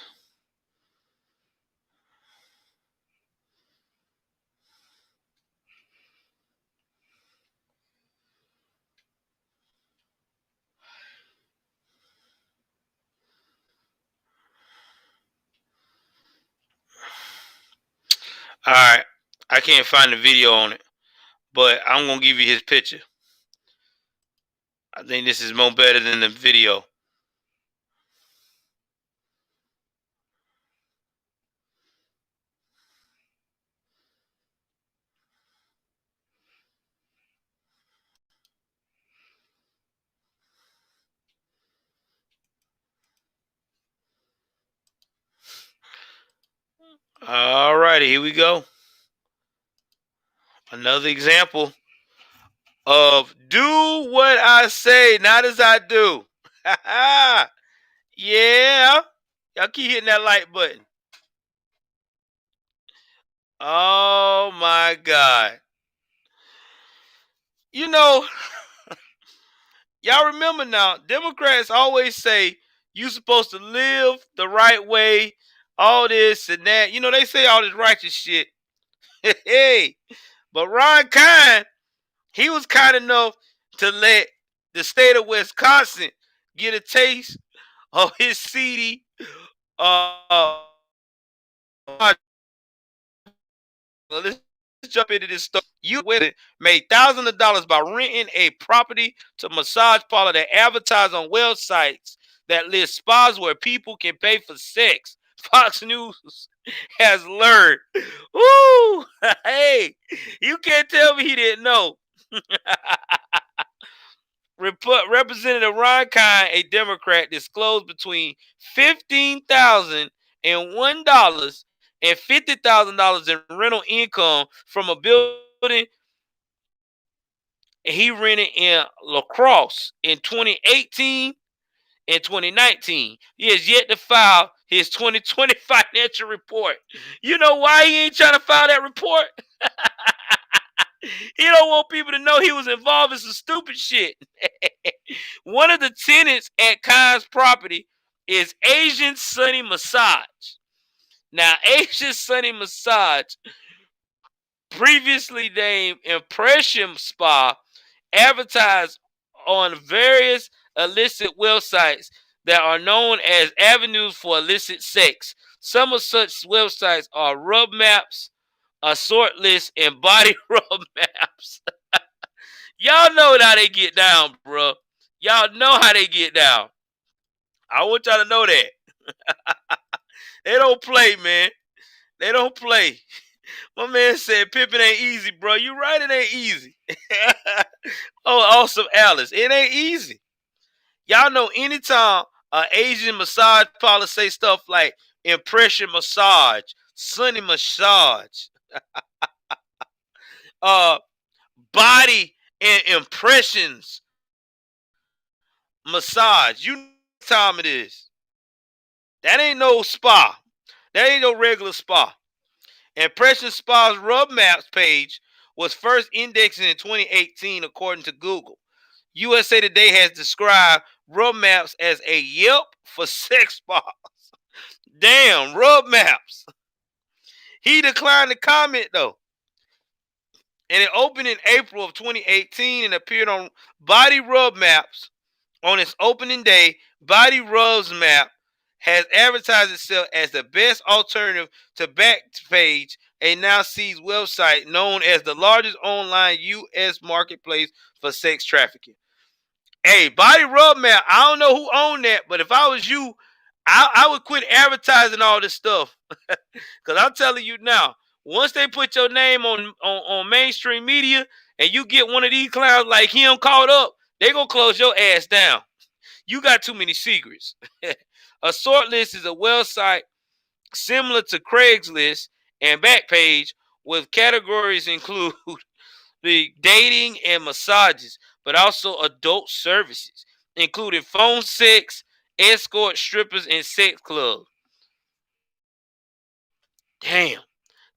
All right. I can't find the video on it, but I'm going to give you his picture. I think this is more better than the video. All righty, here we go. Another example of do what I say, not as I do. Yeah. Y'all keep hitting that like button. Oh my God. You know, y'all remember now, Democrats always say you supposed to live the right way, all this and that. You know, they say all this righteous shit. Hey, but Ron Kine, he was kind enough to let the state of Wisconsin get a taste of his seedy let's jump into this story. You made thousands of dollars by renting a property to massage parlor that advertise on websites that list spas where people can pay for sex. Fox News has learned. Woo! Hey, you can't tell me he didn't know. Representative Ron Kine, a Democrat, disclosed between $15,001 and $50,000 in rental income from a building he rented in La Crosse in 2018 and 2019. He has yet to file his 2020 financial report. You know why he ain't trying to file that report? He don't want people to know he was involved in some stupid shit. One of the tenants at Kine's property is Asian Sunny Massage. Now, Asian Sunny Massage, previously named Impression Spa, advertised on various illicit websites that are known as avenues for illicit sex. Some of such websites are Rub Maps, Assort List, and Body Rub Maps. Y'all know how they get down, bro. Y'all know how they get down. I want y'all to know that. They don't play, man. They don't play. My man said pimping ain't easy, bro. You right, it ain't easy. Oh, awesome, Alice. It ain't easy. Y'all know anytime Asian massage parlor say stuff like impression massage, sunny massage, uh, body and impressions massage. You know what time it is. That ain't no spa. That ain't no regular spa. Impression Spa's Rub Maps page was first indexed in 2018, according to Google. USA Today has described Rub Maps as a Yelp for sex spas. Damn, Rub Maps. He declined to comment though. And it opened in April of 2018 and appeared on Body Rub Maps on its opening day. Body Rubs Map has advertised itself as the best alternative to Backpage, a now seized website known as the largest online U.S. marketplace for sex trafficking. Hey, Body Rub Map, I don't know who owned that, but if I was you, I would quit advertising all this stuff. Because I'm telling you now, once they put your name on mainstream media and you get one of these clowns like him caught up, they going to close your ass down. You got too many secrets. A sort list is a website similar to Craigslist and Backpage with categories include the dating and massages, but also adult services, including phone sex, escort, strippers, and sex clubs. Damn.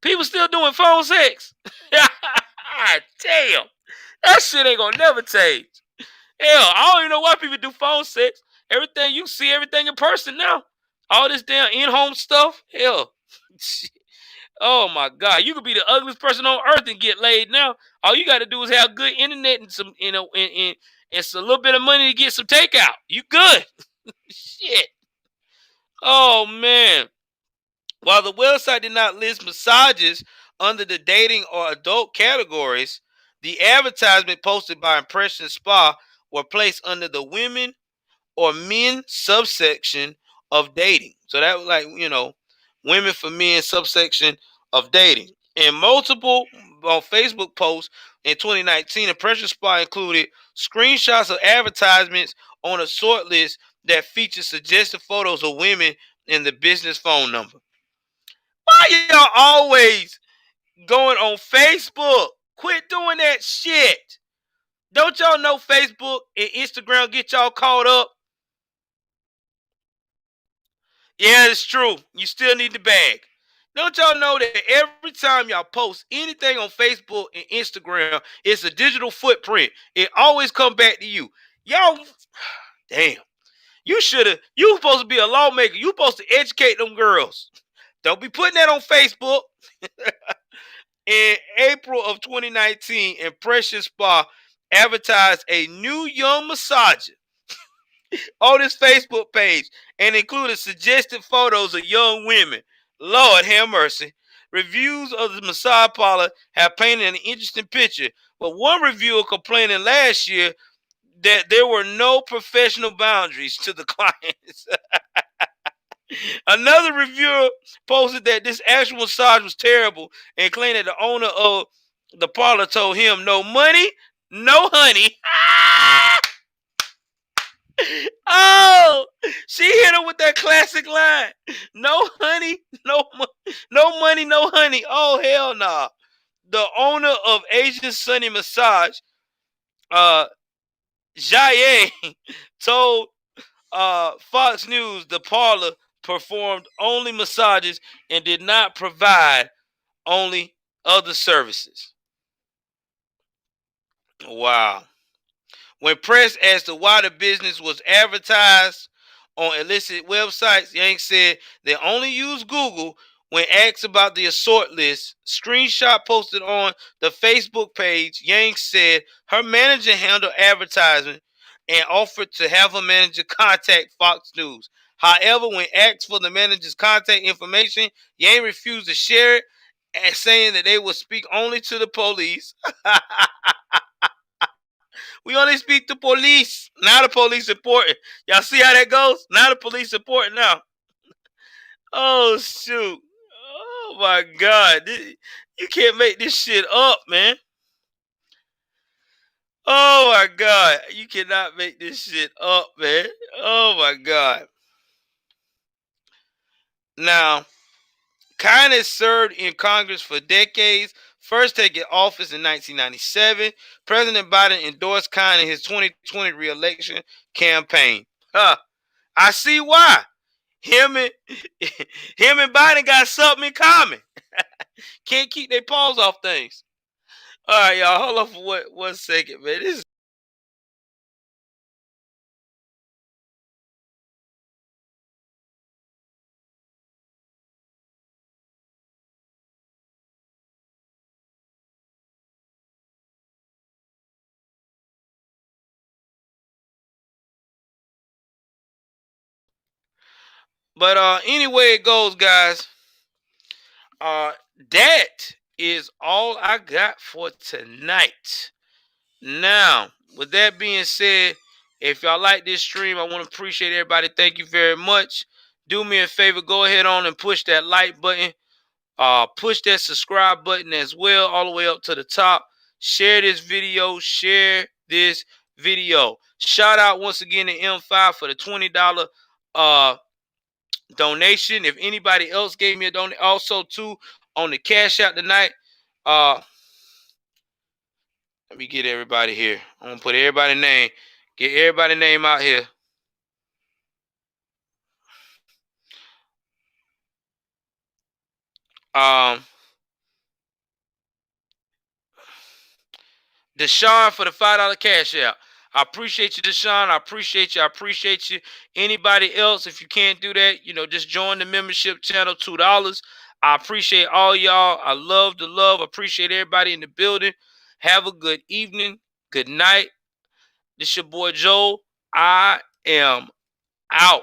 People still doing phone sex. Damn. That shit ain't gonna never change. Hell, I don't even know why people do phone sex. Everything you see, everything in person now. All this damn in-home stuff. Hell. Oh my God. You could be the ugliest person on earth and get laid now. All you gotta do is have good internet and some, and it's a little bit of money to get some takeout. You good. Shit. Oh man. While the website did not list massages under the dating or adult categories, the advertisement posted by Impression Spa were placed under the women or men subsection of dating. So that was like, women for men subsection of dating. In multiple Facebook posts in 2019, Impression Spa included screenshots of advertisements on a sort list that featured suggestive photos of women and the business phone number. Why y'all always going on Facebook? Quit doing that shit. Don't y'all know Facebook and Instagram get y'all caught up? Yeah, it's true. You still need the bag. Don't y'all know that every time y'all post anything on Facebook and Instagram, it's a digital footprint. It always come back to you. Y'all, damn. You supposed to be a lawmaker. You supposed to educate them girls. Don't be putting that on Facebook. In April of 2019, Impression Spa advertised a new young massager on its Facebook page and included suggested photos of young women. Lord have mercy. Reviews of the massage parlor have painted an interesting picture, but one reviewer complaining last year that there were no professional boundaries to the clients. Another reviewer posted that this actual massage was terrible and claimed that the owner of the parlor told him, "No money, no honey." Oh, she hit him with that classic line. No honey, no money, no honey. Oh, hell no. Nah. The owner of Asian Sunny Massage, Jaye, told Fox News the parlor performed only massages and did not provide only other services. Wow. When pressed as to why the business was advertised on illicit websites, Yang said they only use Google. When asked about the assort list, screenshot posted on the Facebook page, Yang said her manager handled advertising and offered to have her manager contact Fox News. However, when asked for the manager's contact information, Yang refused to share it, and saying that they would speak only to the police. We only speak to police. Now the police important. Y'all see how that goes? Now the police important now. Oh, shoot. Oh, my God. You can't make this shit up, man. Oh, my God. You cannot make this shit up, man. Oh, my God. Now, kindness served in Congress for decades. First taking office in 1997, President Biden endorsed Kine in his 2020 re-election campaign. I see why. Him and him and Biden got something in common. Can't keep their paws off things. All right, y'all. Hold on for one second, man. But anyway it goes, guys. That is all I got for tonight. Now, with that being said, if y'all like this stream, I want to appreciate everybody. Thank you very much. Do me a favor, go ahead on and push that like button. Push that subscribe button as well, all the way up to the top. Share this video. Share this video. Shout out once again to M5 for the $20 donation. If anybody else gave me a donation, also too on the cash out tonight. Let me get everybody here. I'm gonna put everybody's name. Get everybody's name out here. Deshaun for the $5 cash out. I appreciate you, Deshaun. I appreciate you. I appreciate you. Anybody else, if you can't do that, just join the membership channel, $2. I appreciate all y'all. I love the love. Appreciate everybody in the building. Have a good evening. Good night. This your boy Joel. I am out.